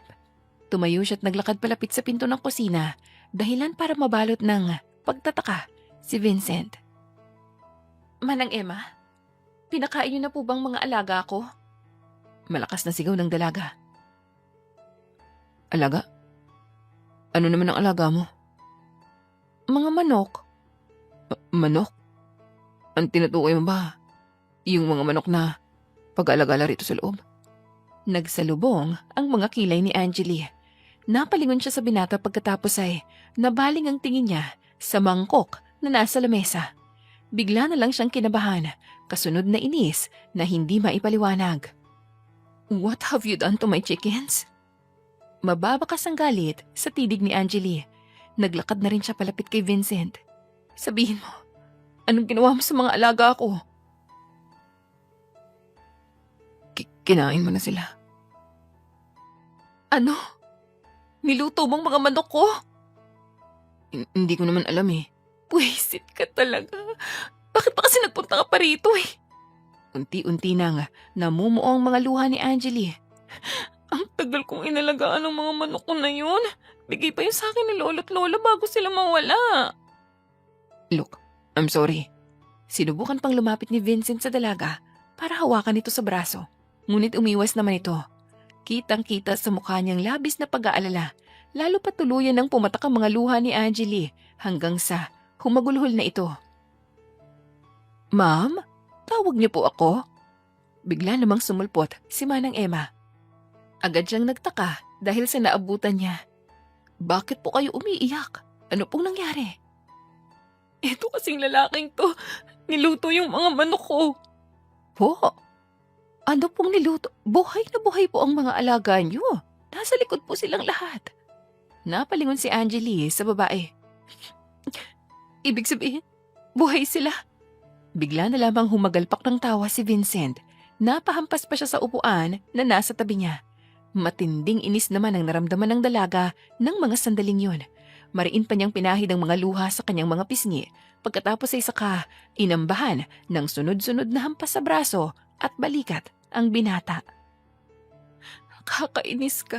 Tumayo siya at naglakad palapit sa pinto ng kusina, dahilan para mabalot ng pagtataka si Vincent. Manang Emma, pinakain niyo na po bang mga alaga ko? Malakas na sigaw ng dalaga. Alaga? Ano naman ang alaga mo? Mga manok. Manok? Ang tinutukoy mo ba? Yung mga manok na pag-alagala rito sa loob? Nagsalubong ang mga kilay ni Angeli. Napalingon siya sa binata pagkatapos ay nabaling ang tingin niya sa mangkok na nasa lamesa. Bigla na lang siyang kinabahan, kasunod na inis na hindi maipaliwanag. What have you done to my chickens? Mababakas ang galit sa tidig ni Angeli. Naglakad na rin siya palapit kay Vincent. Sabihin mo, anong ginawa mo sa mga alaga ko? Kinain mo na sila. Ano? Niluto mong mga manok ko? Hindi ko naman alam eh. Pwisit ka talaga. Bakit pa kasi nagpunta ka pa rito eh? Unti-unti na nga namumuo ang mga luha ni Angeli. Ang tagal kong inalagaan ng mga manok ko na yun. Bigay pa yun sa akin ni lolo't lola bago sila mawala. Look, I'm sorry. Sinubukan pang lumapit ni Vincent sa dalaga para hawakan ito sa braso. Ngunit umiwas naman ito. Kitang-kita sa mukha niyang labis na pag-aalala, lalo pa tuluyan ng pumatak ang mga luha ni Angeli hanggang sa humagulhol na ito. Ma'am, tawag niyo po ako? Bigla namang sumulpot si Manang Emma. Agad siyang nagtaka dahil sa naabutan niya. Bakit po kayo umiiyak? Ano pong nangyari? Ito kasing lalaking to, niluto yung mga manok ko. Po? Ano pong niluto? Buhay na buhay po ang mga alaga niyo. Nasa likod po silang lahat. Napalingon si Angeli sa babae. Ibig sabihin, buhay sila. Bigla na lamang humagalpak ng tawa si Vincent. Napahampas pa siya sa upuan na nasa tabi niya. Matinding inis naman ang naramdaman ng dalaga ng mga sandaling yun. Mariin pa niyang pinahid ang mga luha sa kanyang mga pisngi. Pagkatapos ay saka inambahan ng sunod-sunod na hampas sa braso at balikat ang binata. Kakainis ka.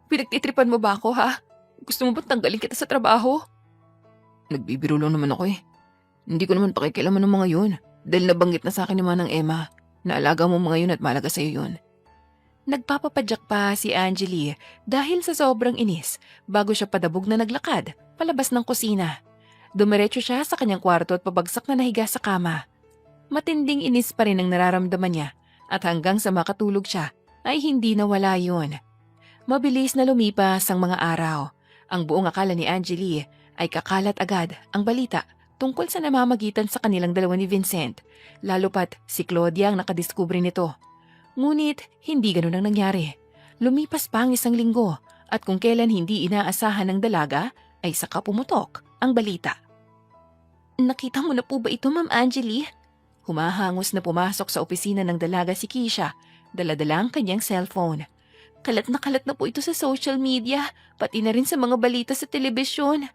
Pinagtitripan mo ba ako ha? Gusto mo ba tanggalin kita sa trabaho? Nagbibiro lang naman ako eh. Hindi ko naman pakikialaman ng mga yun. Dahil nabanggit na sa akin ni Manang Emma na alaga mo mga yun at malaga sa'yo yun. Nagpapapadyak pa si Angeli dahil sa sobrang inis bago siya padabog na naglakad palabas ng kusina. Dumiretso siya sa kanyang kwarto at pabagsak na nahiga sa kama. Matinding inis pa rin ang nararamdaman niya at hanggang sa makatulog siya ay hindi nawala yun. Mabilis na lumipas ang mga araw. Ang buong akala ni Angeli ay kakalat agad ang balita tungkol sa namamagitan sa kanilang dalawa ni Vincent, lalo pat si Claudia ang nakadiskubre nito. Ngunit hindi ganun ang nangyari. Lumipas pa ang 1 linggo at kung kailan hindi inaasahan ng dalaga ay saka pumutok ang balita. Nakita mo na po ba ito, Ma'am Angeli? Humahangos na pumasok sa opisina ng dalaga si Keisha, dala-dala ang kanyang cellphone. Kalat na po ito sa social media, pati na rin sa mga balita sa telebisyon.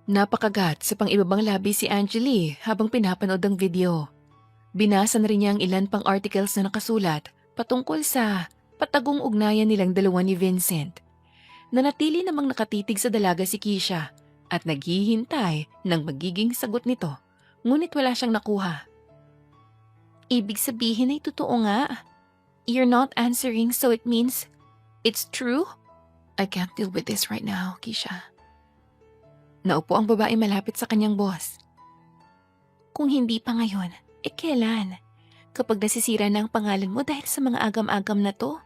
Napakagat sa pang-ibabang labi si Angeli habang pinapanood ang video. Binasa na rin niya ang ilan pang articles na nakasulat patungkol sa Patagong ugnayan nilang dalawa ni Vincent. Nanatili namang nakatitig sa dalaga si Keisha at naghihintay ng magiging sagot nito, ngunit wala siyang nakuha. Ibig sabihin ay totoo nga. You're not answering, so it means it's true? I can't deal with this right now, Keisha. Naupo ang babae malapit sa kanyang boss. Kung hindi pa ngayon, kailan? Kapag nasisira na ang pangalan mo dahil sa mga agam-agam na to?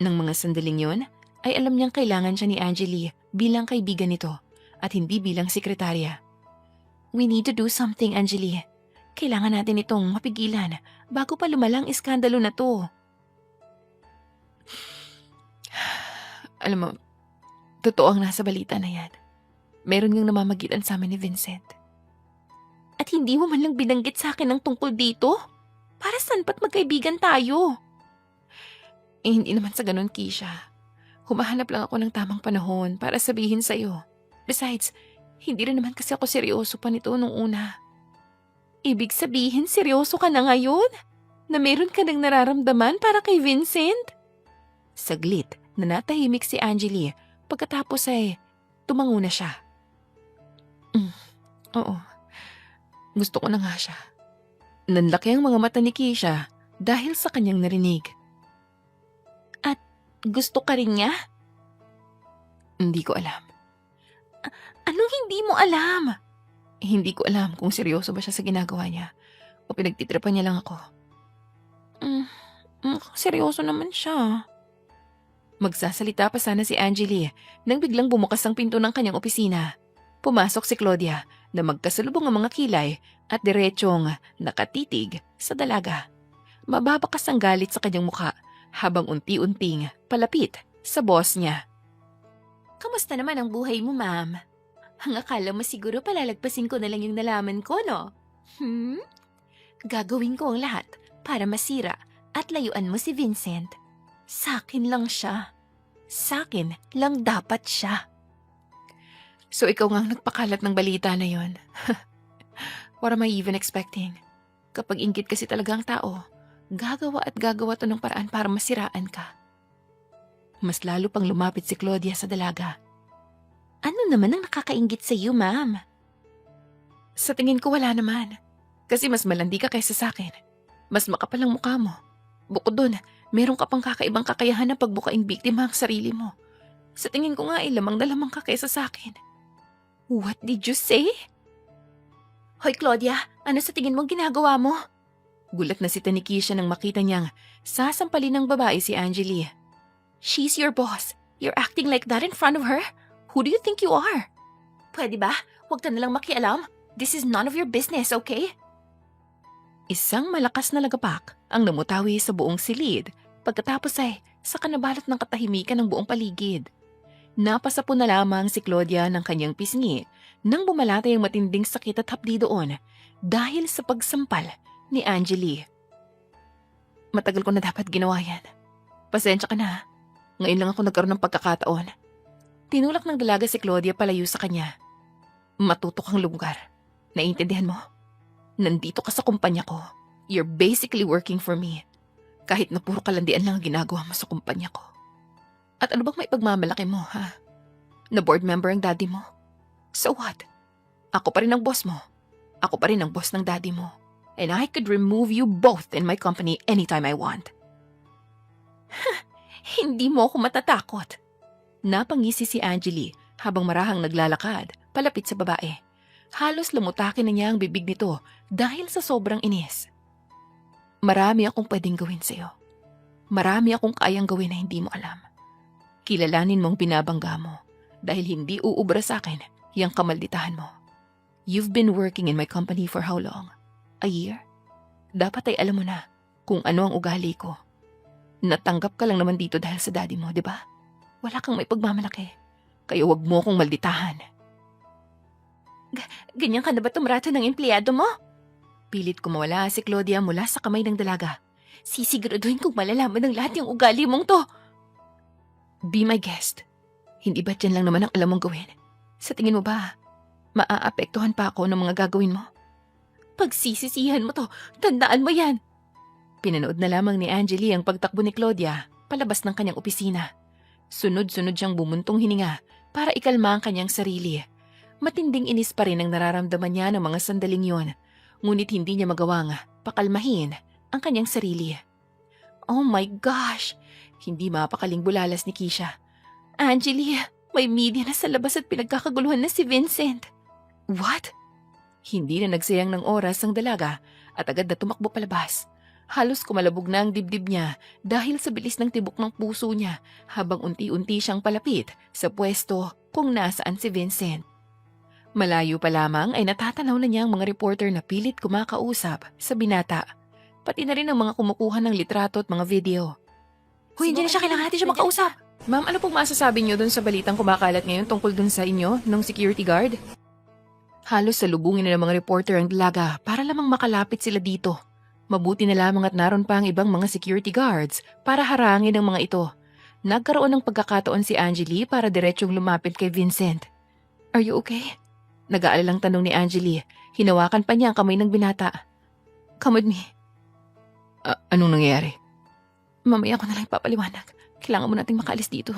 Nang mga sandaling yon, ay alam niyang kailangan siya ni Angeli bilang kaibigan nito at hindi bilang sekretarya. We need to do something, Angeli. Kailangan natin itong mapigilan bago pa lumalang iskandalo na to. Alam mo, totoo ang nasa balita na yan. Meron ngang namamagitan sa amin ni Vincent. At hindi mo man lang binanggit sa akin ang tungkol dito? Para saan ba't magkaibigan tayo? Hindi naman sa ganun, Keisha. Humahanap lang ako ng tamang panahon para sabihin sa'yo. Besides, hindi rin naman kasi ako seryoso pa nito nung una. Ibig sabihin, seryoso ka na ngayon? Na meron ka nang nararamdaman para kay Vincent? Saglit na natahimik si Angeli pagkatapos ay tumango na siya. Oo, gusto ko na nga siya. Nanlaki ang mga mata ni Keisha dahil sa kanyang narinig. At gusto ka rin niya? Hindi ko alam. Anong hindi mo alam? Hindi ko alam kung seryoso ba siya sa ginagawa niya o pinagtitripan niya lang ako. Seryoso naman siya. Magsasalita pa sana si Angeli nang biglang bumukas ang pinto ng kanyang opisina. Pumasok si Claudia na magkasalubong ang mga kilay at diretsong nakatitig sa dalaga. Mababakas ang galit sa kanyang mukha habang unti-unting palapit sa boss niya. Kamusta naman ang buhay mo, ma'am? Ang akala mo siguro palalagpasin ko na lang yung nalaman ko, no? Gagawin ko ang lahat para masira at layuan mo si Vincent. Sakin lang siya. Sakin lang dapat siya. So ikaw nga ang nagpakalat ng balita na yon. What am I even expecting? Kapag inggit kasi talaga ang tao, gagawa at gagawa to ng paraan para masiraan ka. Mas lalo pang lumapit si Claudia sa dalaga. Ano naman ang nakakainggit sa iyo, ma'am? Sa tingin ko wala naman. Kasi mas malandi ka kaysa sa akin. Mas makapal ang mukha mo. Bukod doon, meron ka pang kakaibang kakayahan na pagbukaing biktima ang sarili mo. Sa tingin ko nga ay lamang na lamang ka kaysa sa akin. What did you say? Hoy Claudia, ano sa tingin mong ginagawa mo? Gulat na si Tanikisha nang makita niyang sasampalin ng babae si Angeli. She's your boss. You're acting like that in front of her? Who do you think you are? Pwede ba? Huwag ka nalang makialam. This is none of your business, okay? Isang malakas na lagapak ang namutawi sa buong silid pagkatapos ay sa kanabalot ng katahimikan ng buong paligid. Napasapo na lamang si Claudia ng kanyang pisngi nang bumalatay ang matinding sakit at hapdi doon dahil sa pagsampal ni Angeli. Matagal ko na dapat ginawa yan. Pasensya ka na. Ngayon lang ako nagkaroon ng pagkakataon. Tinulak ng dalaga si Claudia palayo sa kanya. Matutok ang lugar. Naiintindihan mo? Nandito ka sa kumpanya ko. You're basically working for me. Kahit na puro kalandian lang ang ginagawa mo sa kumpanya ko. At ano bang may pagmamalaki mo, ha? Na board member ang daddy mo? So what? Ako pa rin ang boss mo. Ako pa rin ang boss ng daddy mo. And I could remove you both in my company anytime I want. Hindi mo ako matatakot. Napangisi si Angeli habang marahang naglalakad palapit sa babae. Halos lumutakin na niya ang bibig nito dahil sa sobrang inis. Marami akong pwedeng gawin sa'yo. Marami akong kayang gawin na hindi mo alam. Kilalanin mong binabangga mo dahil hindi uubra sa akin yung kamalditahan mo. You've been working in my company for how long? A year? Dapat ay alam mo na kung ano ang ugali ko. Natanggap ka lang naman dito dahil sa daddy mo, di ba? Wala kang may pagmamalaki. Kaya wag mo akong malditahan. Ganyan ka na ba tumrato ng empleyado mo? Pilit kumawala si Claudia mula sa kamay ng dalaga. Sisiguraduhin kong malalaman ng lahat yung ugali mong to. Be my guest. Hindi ba dyan lang naman ang alam mong gawin? Sa tingin mo ba, maaapektuhan pa ako ng mga gagawin mo? Pagsisisihan mo to, tandaan mo yan. Pinanood na lamang ni Angeli ang pagtakbo ni Claudia palabas ng kanyang opisina. Sunod-sunod siyang bumuntong hininga para ikalma ang kanyang sarili. Matinding inis pa rin ang nararamdaman niya ng mga sandaling yon, ngunit hindi niya magawang pakalmahin ang kanyang sarili. Oh my gosh! Hindi mapakaling bulalas ni Keisha. Angeli, may media na sa labas at pinagkakaguluhan na si Vincent. What? Hindi na nagsayang ng oras ang dalaga at agad na tumakbo palabas. Halos kumalabog na ang dibdib niya dahil sa bilis ng tibok ng puso niya habang unti-unti siyang palapit sa pwesto kung nasaan si Vincent. Malayo pa lamang ay natatanaw na niya ang mga reporter na pilit kumakausap sa binata, pati na rin ang mga kumukuha ng litrato at mga video. Hoy, hindi na siya, kailangan natin siya makausap. Ma'am, ano pong masasabi niyo dun sa balitang kumakalat ngayon tungkol dun sa inyo, ng security guard? Halos salubungin na ng mga reporter ang dalaga para lamang makalapit sila dito. Mabuti na lamang at naroon pa ang ibang mga security guards para harangin ang mga ito. Nagkaroon ng pagkakataon si Angeli para diretsong lumapit kay Vincent. Are you okay? Nag-aalalang tanong ni Angeli. Hinawakan pa niya ang kamay ng binata. Come with me. Anong nangyayari? Mamaya ko na lang ipapaliwanag. Kailangan mo nating makaalis dito.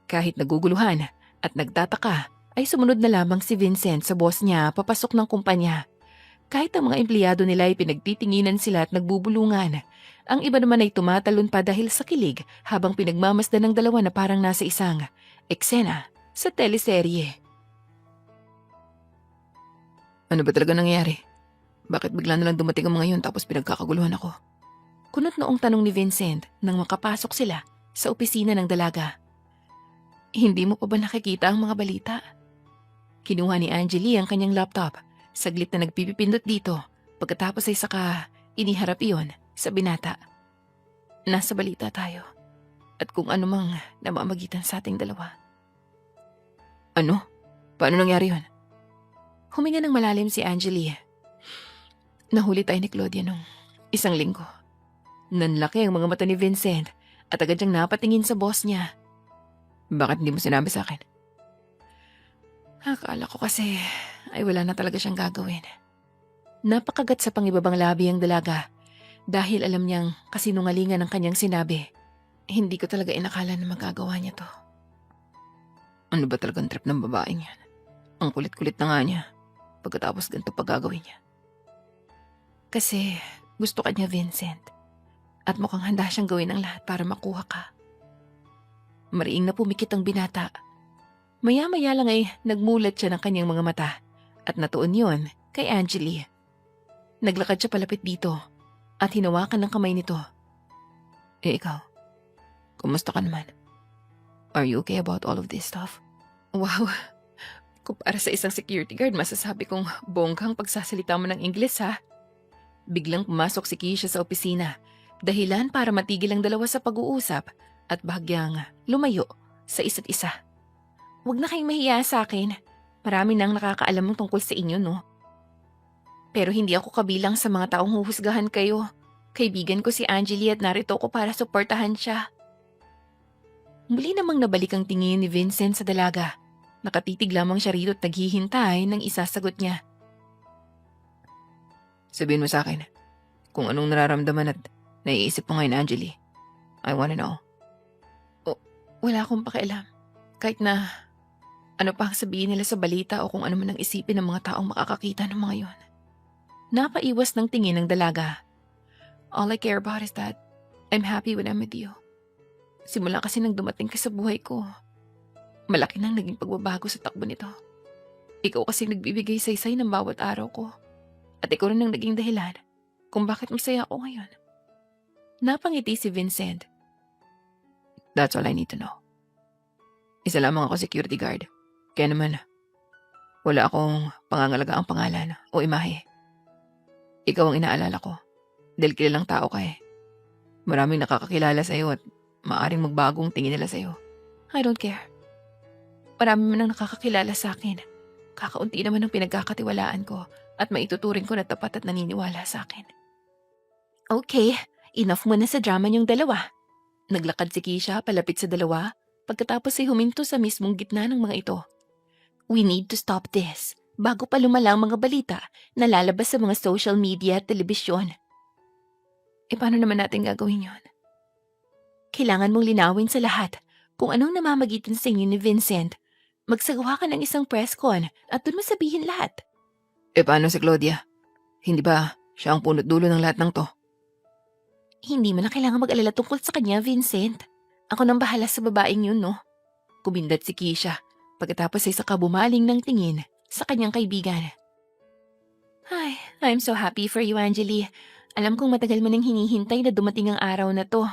Kahit naguguluhan at nagtataka, ay sumunod na lamang si Vincent sa boss niya papasok ng kumpanya. Kahit ang mga empleyado nila ay pinagtitinginan sila at nagbubulungan, ang iba naman ay tumatalon pa dahil sa kilig habang pinagmamasdan ng dalawa na parang nasa isang eksena sa teleserye. Ano ba talaga nangyayari? Bakit bigla na lang dumating ang mga yun tapos pinagkakaguluhan ako? Kunot noong tanong ni Vincent nang makapasok sila sa opisina ng dalaga. Hindi mo pa ba nakikita ang mga balita? Kinuha ni Angeli ang kanyang laptop. Saglit na nagpipipindot dito. Pagkatapos ay saka iniharap iyon sa binata. Nasa balita tayo. At kung ano mang namamagitan sa ating dalawa. Ano? Paano nangyari yun? Huminga ng malalim si Angeli. Nahuli tayo ni Claudia nung isang linggo. Nanlaki ang mga mata ni Vincent at agad siyang napatingin sa boss niya. Bakit hindi mo sinabi sa akin? Akala ko kasi ay wala na talaga siyang gagawin. Napakagat sa pangibabang labi ang dalaga dahil alam niyang kasinungalingan ang kanyang sinabi. Hindi ko talaga inakala na magagawa niya to. Ano ba talagang trip ng babaeng yan? Ang kulit-kulit na nga niya pagkatapos ganito paggagawin niya. Kasi gusto ka niya, Vincent. At mukhang handa siyang gawin ang lahat para makuha ka. Mariing na pumikit ang binata. Maya-maya lang ay nagmulat siya ng kanyang mga mata at natuon yun kay Angeli. Naglakad siya palapit dito at hinawakan ng kamay nito. Ikaw, kumusta ka naman? Are you okay about all of this stuff? Wow, kung para sa isang security guard masasabi kong bonggang pagsasalita mo ng Ingles ha. Biglang pumasok si Keisha sa opisina. Dahilan para matigil ang dalawa sa pag-uusap at bahagyang lumayo sa isa't isa. Huwag na kayong mahiya sa akin. Marami nang nakakaalam tungkol sa inyo, no? Pero hindi ako kabilang sa mga taong huhusgahan kayo. Kaibigan ko si Angeli at narito ko para suportahan siya. Muli namang nabalik ang tingin ni Vincent sa dalaga. Nakatitig lamang siya rito at naghihintay ng isasagot niya. Sabihin mo sa akin kung anong nararamdaman at naiisip mo ngayon, Angeli. I wanna know. Wala akong pakialam. Kahit na ano pa ang sabihin nila sa balita o kung ano man ang isipin ng mga taong makakakita ng mga yon. Napaiwas ng tingin ng dalaga. All I care about is that I'm happy when I'm with you. Simula kasi nang dumating ka sa buhay ko, malaki nang naging pagbabago sa takbo nito. Ikaw kasi nagbibigay saysay ng bawat araw ko. At ikaw rin ang naging dahilan kung bakit masaya ako ngayon. Napangiti si Vincent. That's all I need to know. Isa lamang ako security guard. Kaya naman, wala akong pangangalagaang pangalan o imahe. Ikaw ang inaalala ko. Dahil kilalang tao ka eh. Maraming nakakakilala sa'yo at maaring magbagong tingin nila sa'yo. I don't care. Marami man ang nakakakilala sa akin. Kakaunti naman ang pinagkakatiwalaan ko at maituturing ko na tapat at naniniwala sa akin. Okay, enough muna sa drama niyong dalawa. Naglakad si Keisha palapit sa dalawa pagkatapos ay huminto sa mismong gitna ng mga ito. We need to stop this bago pa lumala ang mga balita na lalabas sa mga social media at telebisyon. E paano naman natin gagawin yon? Kailangan mong linawin sa lahat kung anong namamagitan sa inyo ni Vincent. Magsagawa ka ng isang press con at dun mo sabihin lahat. Paano si Claudia? Hindi ba siya ang punot dulo ng lahat ng to? Hindi mo na kailangan mag-alala tungkol sa kanya, Vincent. Ako nang bahala sa babaeng yun, no? Kumindat si Keisha pagkatapos ay saka bumaling ng tingin sa kanyang kaibigan. Ay, I'm so happy for you, Angeli. Alam kong matagal mo nang hinihintay na dumating ang araw na to.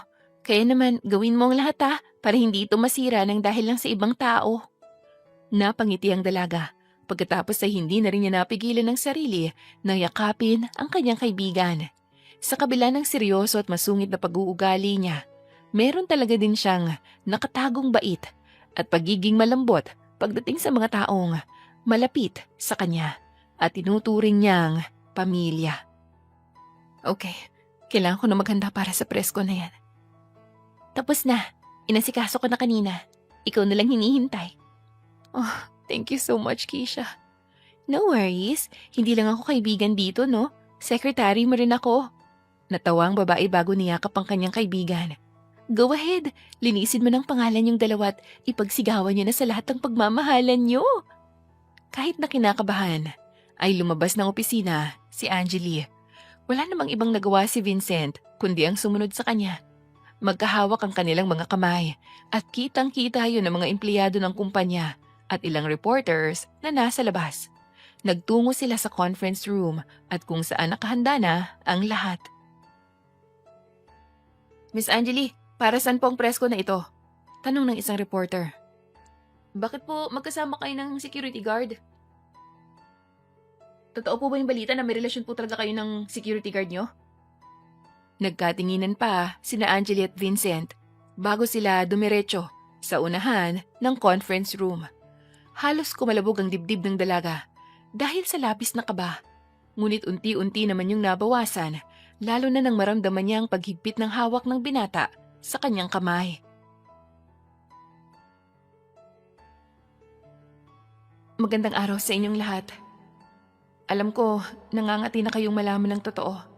Kaya naman, gawin mo ang lahat para hindi ito masira ng dahil lang sa ibang tao. Napangiti ang dalaga. Pagkatapos ay hindi na rin niya napigilan ng sarili na yakapin ang kanyang kaibigan. Sa kabila ng seryoso at masungit na pag-uugali niya, meron talaga din siyang nakatagong bait at pagiging malambot pagdating sa mga taong malapit sa kanya at tinuturing niyang pamilya. Okay, kailangan ko na maghanda para sa presko na yan. Tapos na, inasikaso ko na kanina. Ikaw na lang hinihintay. Oh, thank you so much, Keisha. No worries, hindi lang ako kaibigan dito, no? Secretary mo rin ako. Natawa ang babae bago niyakap ang kanyang kaibigan. Go ahead, linisin mo ng pangalan yung dalawa at ipagsigawan niyo na sa lahat ng pagmamahalan niyo. Kahit na kinakabahan, ay lumabas ng opisina si Angeli. Wala namang ibang nagawa si Vincent kundi ang sumunod sa kanya. Magkahawak ang kanilang mga kamay at kitang-kita yun ng mga empleyado ng kumpanya at ilang reporters na nasa labas. Nagtungo sila sa conference room at kung saan nakahanda na ang lahat. Miss Angeli, para saan po ang presko na ito? Tanong ng isang reporter. Bakit po magkasama kayo ng security guard? Totoo po ba yung balita na may relasyon po talaga kayo ng security guard nyo? Nagkatinginan pa sina Angeli at Vincent bago sila dumiretso sa unahan ng conference room. Halos kumalabog ang dibdib ng dalaga dahil sa labis na kaba. Ngunit unti-unti naman yung nabawasan, lalo na nang maramdaman niya ang paghigpit ng hawak ng binata sa kanyang kamay. Magandang araw sa inyong lahat. Alam ko, nangangati na kayong malaman ng totoo.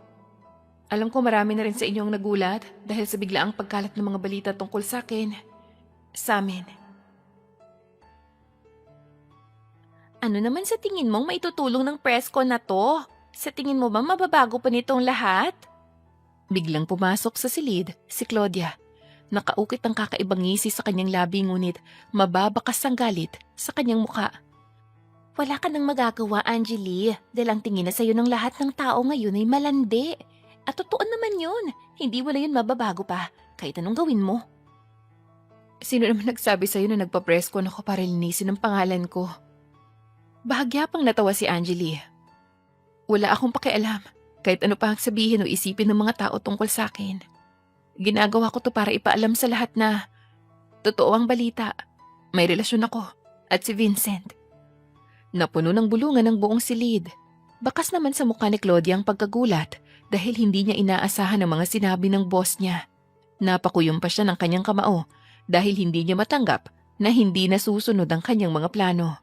Alam ko marami na rin sa inyong nagulat dahil sa biglaang pagkalat ng mga balita tungkol sa akin, sa amin. Ano naman sa tingin mong maitutulong ng presko na to? Sa tingin mo ba mababago pa nitong lahat? Biglang pumasok sa silid si Claudia. Nakaukit ang kakaibang ngisi sa kanyang labi ngunit mababakas ang galit sa kanyang muka. Wala ka nang magagawa, Angeli, dahil ang tingin na sa'yo ng lahat ng tao ngayon ay malandi. At totoo naman yun. Hindi wala yun mababago pa, kahit anong gawin mo. Sino naman nagsabi sa'yo na nagpa-presko na ako para linisin ang pangalan ko? Bahagya pang natawa si Angeli. Wala akong pakialam, kahit ano pa ang sabihin o isipin ng mga tao tungkol sa akin. Ginagawa ko to para ipaalam sa lahat na totoo ang balita. May relasyon ako at si Vincent. Napuno ng bulungan ng buong silid. Bakas naman sa mukha ni Claudia ang pagkagulat dahil hindi niya inaasahan ang mga sinabi ng boss niya. Napakuyom pa siya ng kanyang kamao dahil hindi niya matanggap na hindi nasusunod ang kanyang mga plano.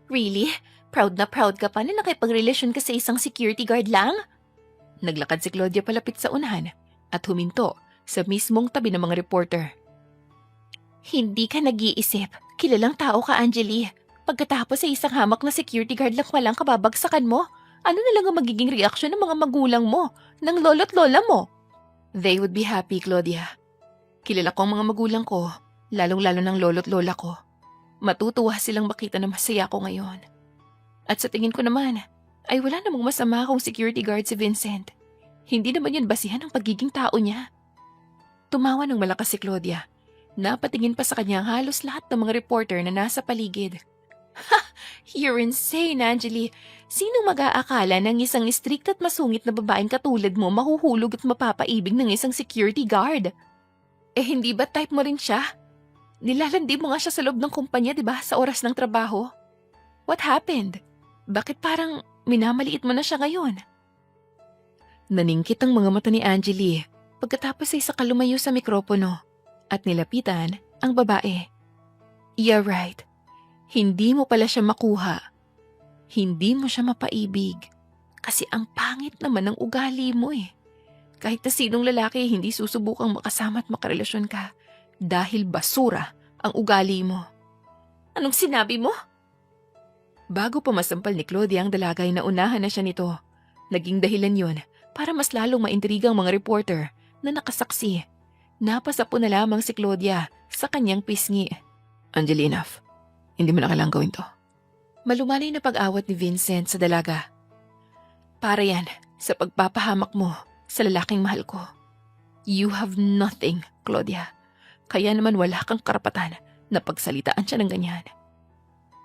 Really? Proud na proud ka pa na nakipagrelasyon ka sa isang security guard lang? Naglakad si Claudia palapit sa unahan at huminto sa mismong tabi ng mga reporter. Hindi ka nag-iisip. Kilalang tao ka, Angeli. Pagkatapos sa isang hamak na security guard lang walang kababagsakan mo, ano na lang ang magiging reaksyon ng mga magulang mo, ng lolo't lola mo? They would be happy, Claudia. Kilala ko ang mga magulang ko, lalong-lalo ng lolo't lola ko. Matutuwa silang makita na masaya ko ngayon. At sa tingin ko naman, ay wala namang masama kung security guard si Vincent. Hindi naman yun basihan ng pagiging tao niya. Tumawa ng malakas si Claudia. Napatingin pa sa kanya ang halos lahat ng mga reporter na nasa paligid. Ha! You're insane, Angeli. Sinong mag-aakala ng isang strict at masungit na babaeng katulad mo mahuhulog at mapapaibig ng isang security guard? Eh hindi ba type mo rin siya? Nilalandi mo nga siya sa loob ng kumpanya, di ba, sa oras ng trabaho? What happened? Bakit parang minamaliit mo na siya ngayon? Naningkit ang mga mata ni Angeli pagkatapos ay saka lumayo sa mikropono at nilapitan ang babae. You're right. Hindi mo pala siya makuha. Hindi mo siya mapaibig. Kasi ang pangit naman ng ugali mo eh. Kahit na sinong lalaki, hindi susubukang makasama at makarelasyon ka dahil basura ang ugali mo. Anong sinabi mo? Bago pa masampal ni Claudia ang dalaga ay naunahan na siya nito. Naging dahilan yon para mas lalong maintrigang mga reporter na nakasaksi. Napasa po na lamang si Claudia sa kanyang pisngi. Angeli, enough. Hindi mo na kailangang gawin to. Malumanay na pag-awat ni Vincent sa dalaga. Para yan sa pagpapahamak mo sa lalaking mahal ko. You have nothing, Claudia. Kaya naman wala kang karapatan na pagsalitaan siya ng ganyan.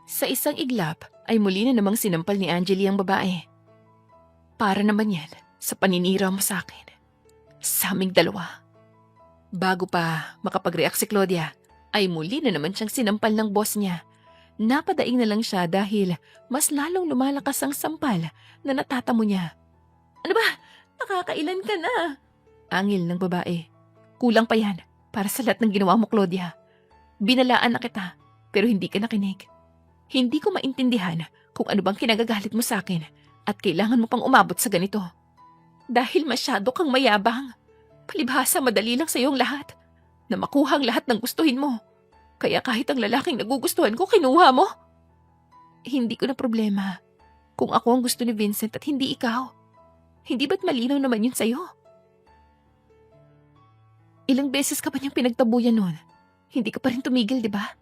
Sa isang iglap ay muli na namang sinampal ni Angeli ang babae. Para naman yan sa paninira mo sa akin. Sa aming dalawa. Bago pa makapag-react si Claudia, ay muli na naman siyang sinampal ng boss niya. Napadaing na lang siya dahil mas lalong lumalakas ang sampal na natatamo niya. Ano ba? Nakakailan ka na. Angil ng babae. Kulang pa yan para sa lahat ng ginawa mo, Claudia. Binalaan na kita pero hindi ka nakinig. Hindi ko maintindihan kung ano bang kinagagalit mo sa akin at kailangan mo pang umabot sa ganito. Dahil masyado kang mayabang. Palibhasa madali lang sa iyong lahat na makuha ang lahat ng gustuhin mo. Kaya kahit ang lalaking nagugustuhan ko, kinuha mo. Hindi ko na problema kung ako ang gusto ni Vincent at hindi ikaw. Hindi ba't malinaw naman yun sa'yo? Ilang beses ka ba niyang pinagtabuyan nun? Hindi ka pa rin tumigil, di ba?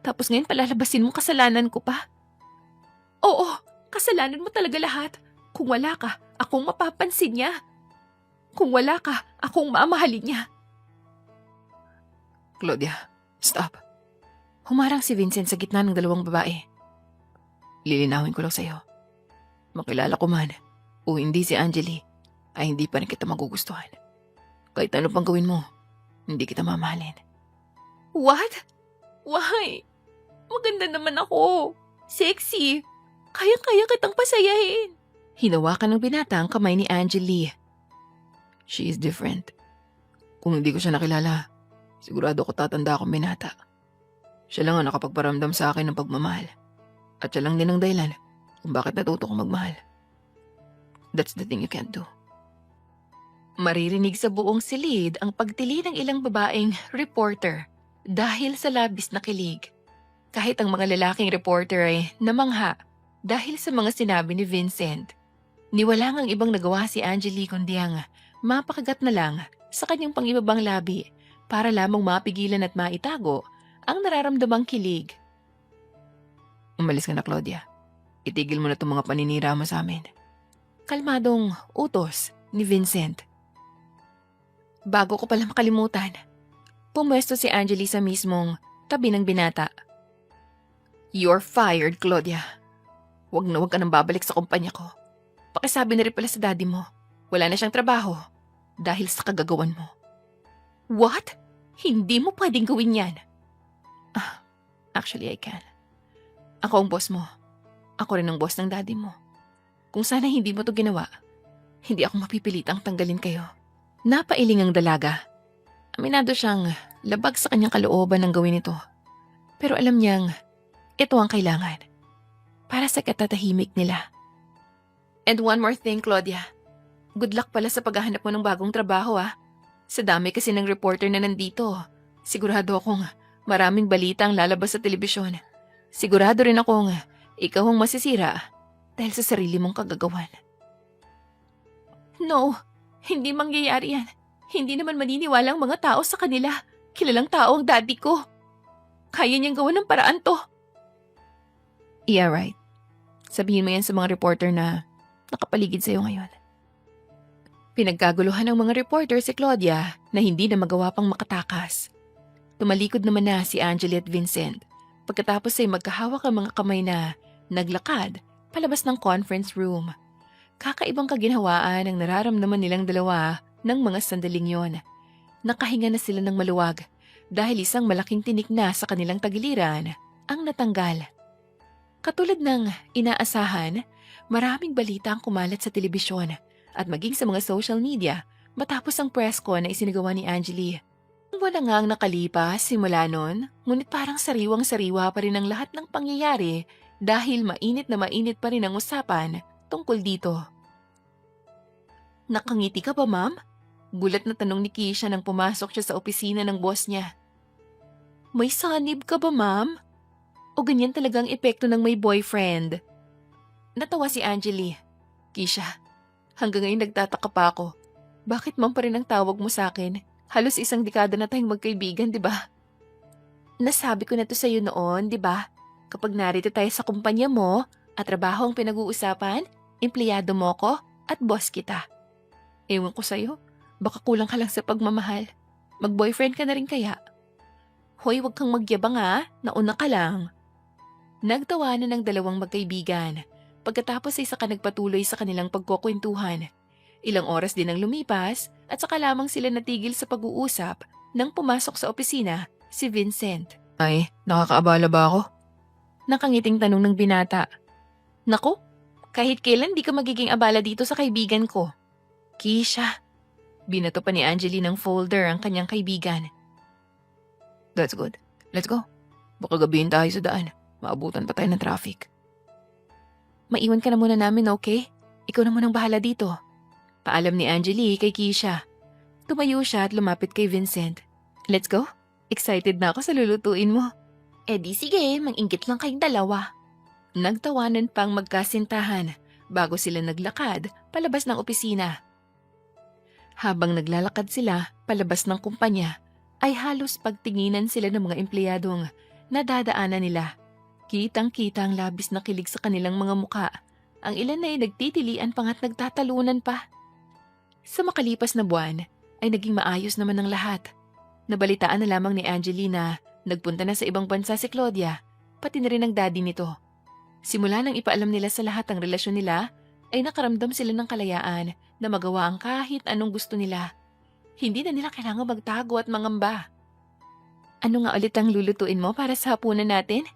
Tapos ngayon palalabasin mo kasalanan ko pa. Oo, kasalanan mo talaga lahat. Kung wala ka, akong mapapansin niya. Kung wala ka, akong mamahalin niya. Claudia, stop. Humarang si Vincent sa gitna ng dalawang babae. Lilinawin ko lang sa'yo. Makilala ko man o hindi si Angeli, ay hindi pa rin kita magugustuhan. Kahit ano pang gawin mo, hindi kita mamahalin. What? Why? Maganda naman ako. Sexy. Kaya-kaya kitang pasayahin. Hinawakan ng binata ang kamay ni Angeli. She is different. Kung hindi ko siya nakilala, sigurado ko tatanda akong binata. Siya lang ang nakapagparamdam sa akin ng pagmamahal. At siya lang din ang dahilan kung bakit natuto kong magmahal. That's the thing you can't do. Maririnig sa buong silid ang pagtili ng ilang babaeng reporter dahil sa labis na kilig. Kahit ang mga lalaking reporter ay namangha dahil sa mga sinabi ni Vincent. Niwalang ang ibang nagawa si Angeli kundi ang mapakagat na lang sa kanyang pangibabang labi para lamang mapigilan at maitago ang nararamdamang kilig. Umalis ka na, Claudia. Itigil mo na itong mga paninira mo sa amin. Kalmadong utos ni Vincent. Bago ko pala makalimutan, pumwesto si Angeli sa mismong tabi ng binata. You're fired, Claudia. Huwag ka nang babalik sa kumpanya ko. Pakisabi na rin pala sa daddy mo. Wala na siyang trabaho dahil sa kagagawan mo. What? Hindi mo pwedeng gawin yan. Actually, I can. Ako ang boss mo. Ako rin ang boss ng daddy mo. Kung sana hindi mo to ginawa, hindi ako mapipilitang tanggalin kayo. Napailing ang dalaga. Aminado siyang labag sa kanyang kalooban ng gawin ito. Pero alam niyang ito ang kailangan para sa katatahimik nila. And one more thing, Claudia. Good luck pala sa paghahanap mo ng bagong trabaho, Sa dami kasi ng reporter na nandito, sigurado akong maraming balita ang lalabas sa telebisyon. Sigurado rin akong ikaw ang masisira dahil sa sarili mong kagagawan. No, hindi mangyayari yan. Hindi naman maniniwala ang mga tao sa kanila. Kilalang tao ang daddy ko. Kaya niyang gawa ng paraan to. Yeah, right. Sabihin mo yan sa mga reporter na nakapaligid sa'yo ngayon. Pinagkaguluhan ng mga reporter si Claudia na hindi na magawa pang makatakas. Tumalikod naman na si Angeli at Vincent. Pagkatapos ay magkahawak ang mga kamay na naglakad palabas ng conference room. Kakaibang kaginhawaan ang nararamdaman nilang dalawa ng mga sandaling yon. Nakahinga na sila ng maluwag dahil isang malaking tinik na sa kanilang tagiliran ang natanggal. Katulad ng inaasahan, maraming balita ang kumalat sa telebisyon at maging sa mga social media matapos ang press con na isinagawa ni Angeli. Wala nga ang nakalipas simula nun, ngunit parang sariwang-sariwa pa rin ang lahat ng pangyayari dahil mainit na mainit pa rin ang usapan tungkol dito. Nakangiti ka ba, ma'am? Gulat na tanong ni Keisha nang pumasok siya sa opisina ng boss niya. May sanib ka ba, ma'am? O ganyan talagang epekto ng may boyfriend? Natawa si Angeli. Keisha, hanggang ngayon nagtataka pa ako. Bakit ma'am pa rin ang tawag mo sa akin? Halos isang dekada na tayong magkaibigan, di ba? Nasabi ko na to sa'yo noon, di ba? Kapag narito tayo sa kumpanya mo at trabaho ang pinag-uusapan, empleyado mo ko at boss kita. Ewan ko sa'yo, baka kulang ka lang sa pagmamahal. Mag-boyfriend ka na rin kaya? Hoy, wag kang magyabang ha, nauna ka lang. Nagtawanan ng dalawang magkaibigan. Pagkatapos ay saka nagpatuloy sa kanilang pagkukwentuhan. Ilang oras din ang lumipas at saka lamang sila natigil sa pag-uusap nang pumasok sa opisina si Vincent. Ay, nakakaabala ba ako? Nakangiting tanong ng binata. Naku, kahit kailan di ka magiging abala dito sa kaibigan ko. Keisha. Binato pa ni Angeli ng folder ang kanyang kaibigan. That's good. Let's go. Baka gabihin tayo sa daan. Maabutan pa tayo ng traffic. Maiwan ka na muna namin, okay? Ikaw na munang bahala dito. Paalam ni Angeli kay Keisha. Tumayo siya at lumapit kay Vincent. Let's go? Excited na ako sa lulutuin mo. Di sige, mang-inggit lang kayong dalawa. Nagtawanan pang magkasintahan bago sila naglakad palabas ng opisina. Habang naglalakad sila palabas ng kumpanya, ay halos pagtinginan sila ng mga empleyadong nadadaanan nila. Kitang-kita ang labis na kilig sa kanilang mga muka. Ang ilan ay nagtitilian pa nga't nagtatalunan pa. Sa makalipas na buwan, ay naging maayos naman ang lahat. Nabalitaan na lamang ni Angelina, nagpunta na sa ibang bansa si Claudia, pati na rin ang daddy nito. Simula nang ipaalam nila sa lahat ang relasyon nila, ay nakaramdam sila ng kalayaan na magawa ang kahit anong gusto nila. Hindi na nila kailangan magtago at mangamba. Ano nga ulit ang lulutuin mo para sa hapunan natin?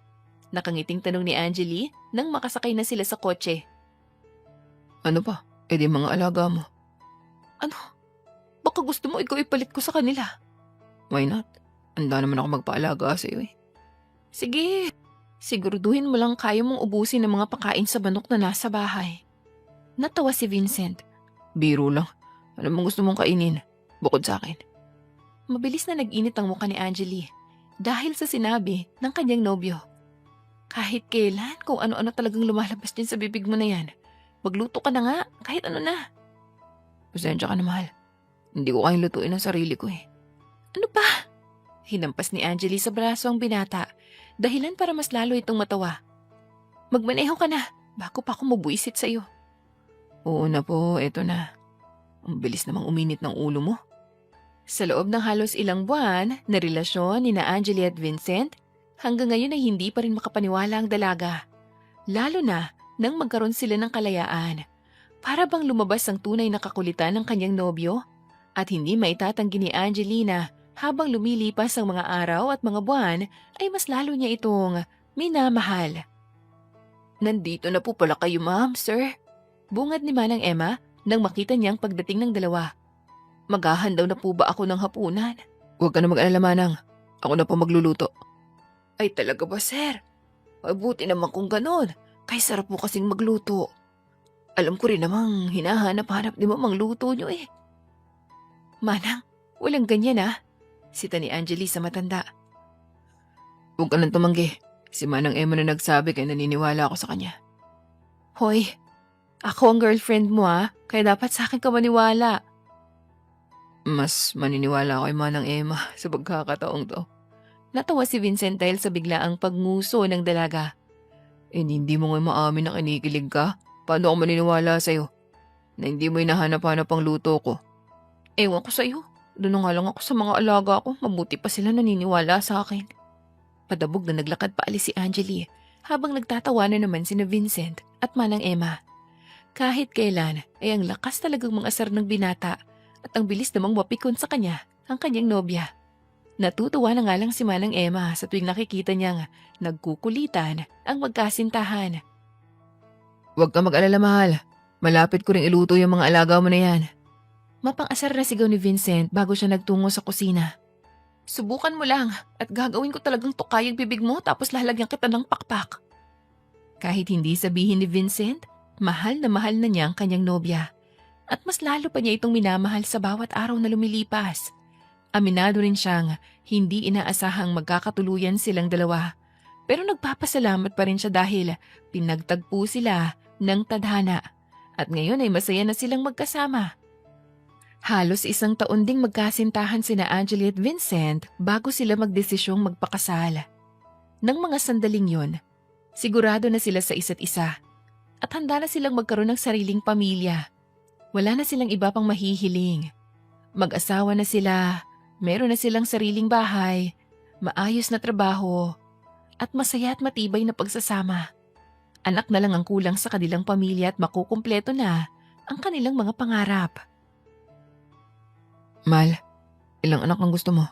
Nakangiting tanong ni Angeli nang makasakay na sila sa kotse. Ano pa? Di mga alaga mo. Ano? Baka gusto mo ikaw ipalit ko sa kanila. Why not? Handa naman ako magpaalaga sa iyo eh. Sige, siguraduhin mo lang kaya mong ubusin ang mga pagkain sa manok na nasa bahay. Natawa si Vincent. Biro lang. Ano mong gusto mong kainin? Bukod sa akin. Mabilis na nag-init ang mukha ni Angeli dahil sa sinabi ng kanyang nobyo. Kahit kailan, kung ano-ano talagang lumalabas din sa bibig mo na yan. Magluto ka na nga, kahit ano na. Pasensya ka na, mahal. Hindi ko kayang lutuin ang sarili ko eh. Ano pa? Hinampas ni Angeli sa braso ang binata, dahilan para mas lalo itong matawa. Magmaneho ka na, bago pa ako mabuisit sa'yo. Oo na po, eto na. Ang bilis namang uminit ng ulo mo. Sa loob ng halos ilang buwan na relasyon ni na Angeli at Vincent, hanggang ngayon ay hindi pa rin makapaniwala ang dalaga. Lalo na nang magkaroon sila ng kalayaan. Para bang lumabas ang tunay na kakulitan ng kanyang nobyo at hindi maitatanggi ni Angelina habang lumilipas ang mga araw at mga buwan ay mas lalo niya itong minamahal. Nandito na po pala kayo, ma'am, sir. Bungad ni Manang Emma nang makita niyang pagdating ng dalawa. Maghahandaw na po ba ako ng hapunan? Huwag ka na mag-alala, Manang. Ako na po magluluto. Ay talaga ba, sir? Mabuti naman kung ganon. Kay sarap mo kasing magluto. Alam ko rin namang hinahanap-hanap di mo mangluto nyo eh. Manang, walang ganyan ah. Sita ni Angeli sa matanda. Huwag ka nang tumanggi. Si Manang Emma na nagsabi kaya naniniwala ako sa kanya. Hoy, ako ang girlfriend mo ah. Kaya dapat sa akin ka maniwala. Mas maniniwala ako kay Manang Emma sa pagkakataong to. Natawa si Vincent dahil sa biglaang pagnguso ng dalaga. Hindi mo nga maamin na kinikilig ka? Paano ako maniniwala sa'yo? Na hindi mo hinahanap-hanap ang luto ko? Ewan ko sa'yo. Doon nga lang ako sa mga alaga ko. Mabuti pa sila naniniwala sa akin. Padabog na naglakad paalis si Angeli habang nagtatawanan naman sina Vincent at Manang Emma. Kahit kailan ay ang lakas talagang mangasar ng binata at ang bilis namang mapikon sa kanya ang kanyang nobya. Natutuwa na nga lang si Manang Emma sa tuwing nakikita niyang nagkukulitan ang magkasintahan. Huwag ka mag-alala, mahal. Malapit ko ring iluto yung mga alaga mo na yan. Mapang-asar na sigaw ni Vincent bago siya nagtungo sa kusina. Subukan mo lang at gagawin ko talagang tukay ang bibig mo tapos lalagyan kita ng pakpak. Kahit hindi sabihin ni Vincent, mahal na niya ang kanyang nobya. At mas lalo pa niya itong minamahal sa bawat araw na lumilipas. Aminado rin siyang hindi inaasahang magkakatuluyan silang dalawa. Pero nagpapasalamat pa rin siya dahil pinagtagpo sila ng tadhana at ngayon ay masaya na silang magkasama. Halos 1 taon ding magkasintahan sina Angeli at Vincent bago sila magdesisyong magpakasal. Nang mga sandaling yon, sigurado na sila sa isa't isa at handa na silang magkaroon ng sariling pamilya. Wala na silang iba pang mahihiling. Mag-asawa na sila, meron na silang sariling bahay, maayos na trabaho, at masaya at matibay na pagsasama. Anak na lang ang kulang sa kanilang pamilya at makukumpleto na ang kanilang mga pangarap. Mahal, ilang anak ang gusto mo?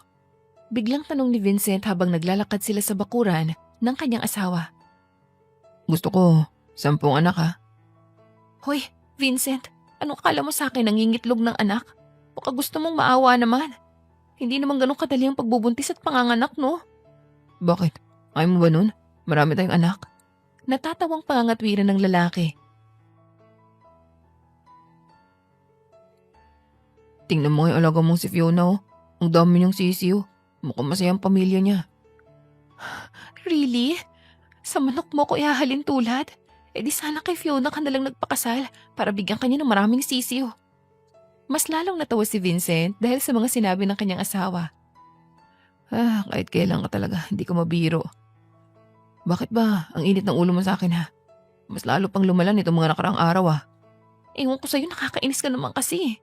Biglang tanong ni Vincent habang naglalakad sila sa bakuran ng kanyang asawa. Gusto ko 10 anak ha. Hoy, Vincent, anong akala mo sa akin nangingitlog ng anak? Baka gusto mong maawa naman. Hindi naman ganun kadali ang pagbubuntis at panganganak, no? Bakit? Ayaw mo ba nun? Marami tayong anak. Natatawang pangangatwiran ng lalaki. Tingnan mo yung alaga mong si Fiona oh. Ang dami niyang sisiyo. Mukhang masayang pamilya niya. Really? Sa manok mo ko ihahalin tulad? E di sana kay Fiona ka nalang nagpakasal para bigyan kanya ng maraming sisiyo. Mas lalong natawa si Vincent dahil sa mga sinabi ng kanyang asawa. Kahit kailan ka talaga, hindi ka mabiro. Bakit ba? Ang init ng ulo mo sa akin ha. Mas lalo pang lumalan itong mga nakaraang araw ah. Ewan ko sa'yo, nakakainis ka naman kasi.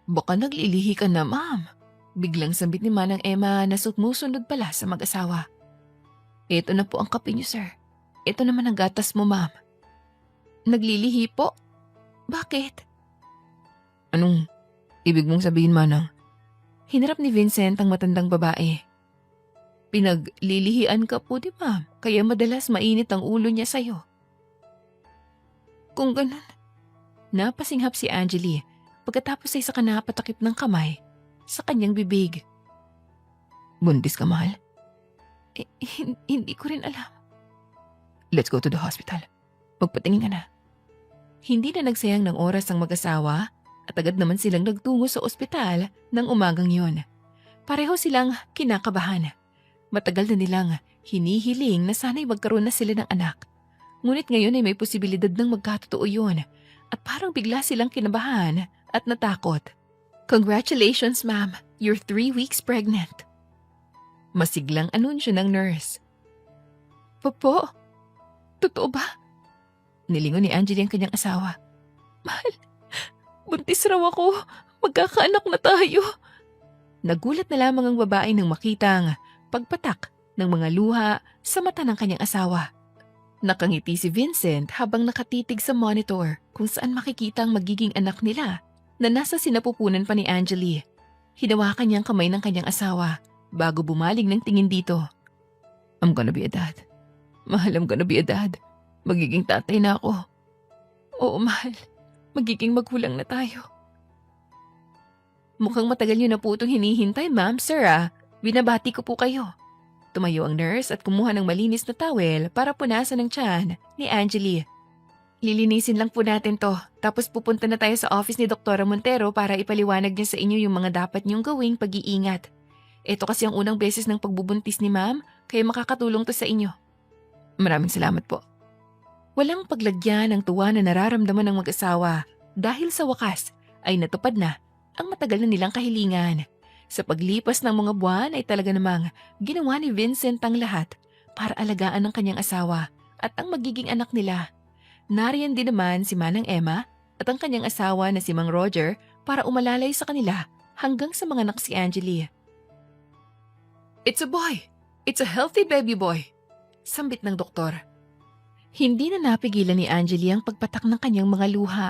Baka naglilihi ka na, ma'am. Biglang sambit ni Manang Emma na sumusunod pala sa mag-asawa. Ito na po ang kape niyo, sir. Ito naman ang gatas mo, ma'am. Naglilihi po? Bakit? Anong ibig mong sabihin, Manang? Hinarap ni Vincent ang matandang babae. Pinaglilihian ka po, di ba? Kaya madalas mainit ang ulo niya sa'yo. Kung ganun. Napasinghap si Angeli pagkatapos ay saka napatakip ng kamay sa kanyang bibig. Buntis ka, mahal? Hindi ko rin alam. Let's go to the hospital. Magpatingin ka na. Hindi na nagsayang ng oras ang mag-asawa at agad naman silang nagtungo sa ospital ng umagang yun. Pareho silang kinakabahan. Matagal na nilang hinihiling na sana'y magkaroon na sila ng anak. Ngunit ngayon ay may posibilidad ng magkatotoo yun at parang bigla silang kinabahan at natakot. Congratulations, ma'am. You're 3 weeks pregnant. Masiglang anunsyo ng nurse. Popo, totoo ba? Nilingon ni Angeli ang kanyang asawa. Mahal, buntis raw ako. Magkakaanak na tayo. Nagulat na lamang ang babae nang makitang pagpatak ng mga luha sa mata ng kanyang asawa. Nakangiti si Vincent habang nakatitig sa monitor kung saan makikita ang magiging anak nila na nasa sinapupunan pa ni Angeli. Hinawakan niya ang kamay ng kanyang asawa bago bumaling ng tingin dito. I'm gonna be a dad. Mahal, I'm gonna be a dad. Magiging tatay na ako. Oo, mahal. Magiging magulang na tayo. Mukhang matagal niyo na po itong hinihintay, ma'am, sir ah. Binabati ko po kayo. Tumayo ang nurse at kumuha ng malinis na towel para punasan ng tiyan ni Angeli. Lilinisin lang po natin to, tapos pupunta na tayo sa office ni Dr. Montero para ipaliwanag niya sa inyo yung mga dapat niyong gawing pag-iingat. Ito kasi ang unang beses ng pagbubuntis ni ma'am, kaya makakatulong to sa inyo. Maraming salamat po. Walang paglagyan ng tuwa na nararamdaman ng mag-asawa dahil sa wakas ay natupad na ang matagal na nilang kahilingan. Sa paglipas ng mga buwan ay talaga namang ginawa ni Vincent ang lahat para alagaan ang kanyang asawa at ang magiging anak nila. Nariyan din naman si Manang Emma at ang kanyang asawa na si Mang Roger para umalalay sa kanila hanggang sa mga anak si Angeli. It's a boy! It's a healthy baby boy! Sambit ng doktor. Hindi na napigilan ni Angeli ang pagpatak ng kanyang mga luha,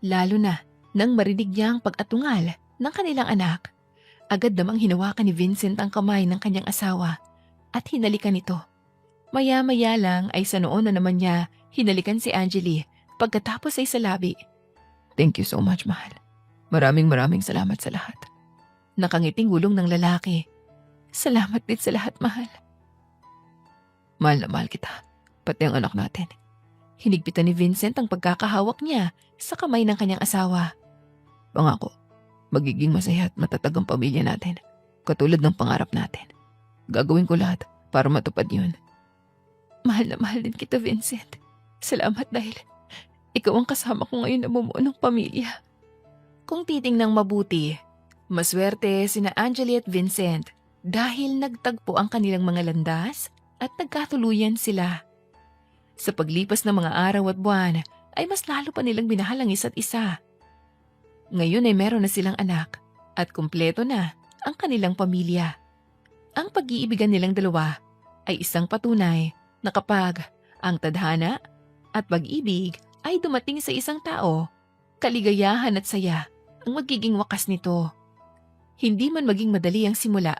lalo na nang marinig niya ang pag-atungal ng kanilang anak. Agad namang hinawakan ni Vincent ang kamay ng kanyang asawa at hinalikan ito. Maya-maya lang ay sa noon na naman niya hinalikan si Angeli pagkatapos ay sa labi. Thank you so much, mahal. Maraming salamat sa lahat. Nakangiting gulong ng lalaki. Salamat din sa lahat, mahal. Mahal na mahal kita, pati ang anak natin. Hinigpitan ni Vincent ang pagkakahawak niya sa kamay ng kanyang asawa. Pangako, magiging masaya at matatag ang pamilya natin. Katulad ng pangarap natin. Gagawin ko lahat para matupad yun. Mahal na mahal din kita, Vincent. Salamat dahil ikaw ang kasama ko ngayon na bumuo ng pamilya. Kung titingnang mabuti, maswerte sina Angeli at Vincent dahil nagtagpo ang kanilang mga landas at nagkatuluyan sila. Sa paglipas ng mga araw at buwan ay mas lalo pa nilang binahal ang isa't isa. Ngayon ay meron na silang anak at kumpleto na ang kanilang pamilya. Ang pag-iibigan nilang dalawa ay isang patunay na kapag ang tadhana at pag-ibig ay dumating sa isang tao, kaligayahan at saya ang magiging wakas nito. Hindi man maging madali ang simula,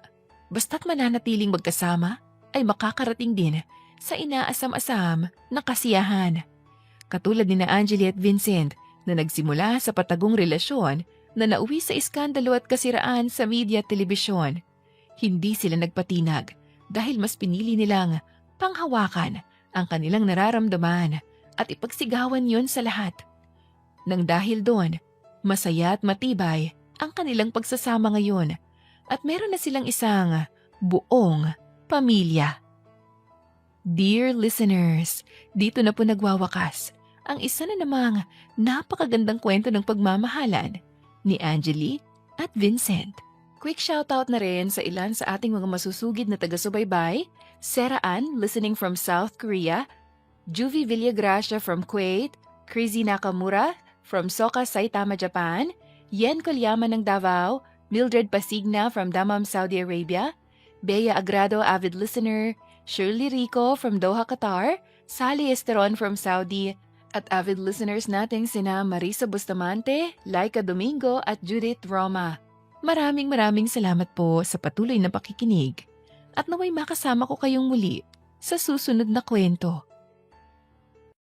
basta't mananatiling magkasama ay makakarating din sa inaasam-asam na kasiyahan. Katulad ni na Angeli at Vincent na nagsimula sa patagong relasyon na nauwi sa iskandalo at kasiraan sa media at telebisyon. Hindi sila nagpatinag dahil mas pinili nilang panghawakan ang kanilang nararamdaman at ipagsigawan yon sa lahat. Nang dahil doon, masaya at matibay ang kanilang pagsasama ngayon at meron na silang isang buong pamilya. Dear listeners, dito na po nagwawakas ang isa na namang napakagandang kwento ng pagmamahalan ni Angeli at Vincent. Quick shoutout na rin sa ilan sa ating mga masusugid na taga-subaybay, Sarah Ann, listening from South Korea, Juvie Villagracia from Kuwait, Crazy Nakamura from Soka, Saitama, Japan, Yen Kolyama ng Davao, Mildred Pasigna from Dammam, Saudi Arabia, Bea Agrado, avid listener, Shirley Rico from Doha, Qatar, Sally Esteron from Saudi, at avid listeners nating sina Marisa Bustamante, Laika Domingo at Judith Roma. Maraming salamat po sa patuloy na pakikinig at naway makasama ko kayong muli sa susunod na kwento.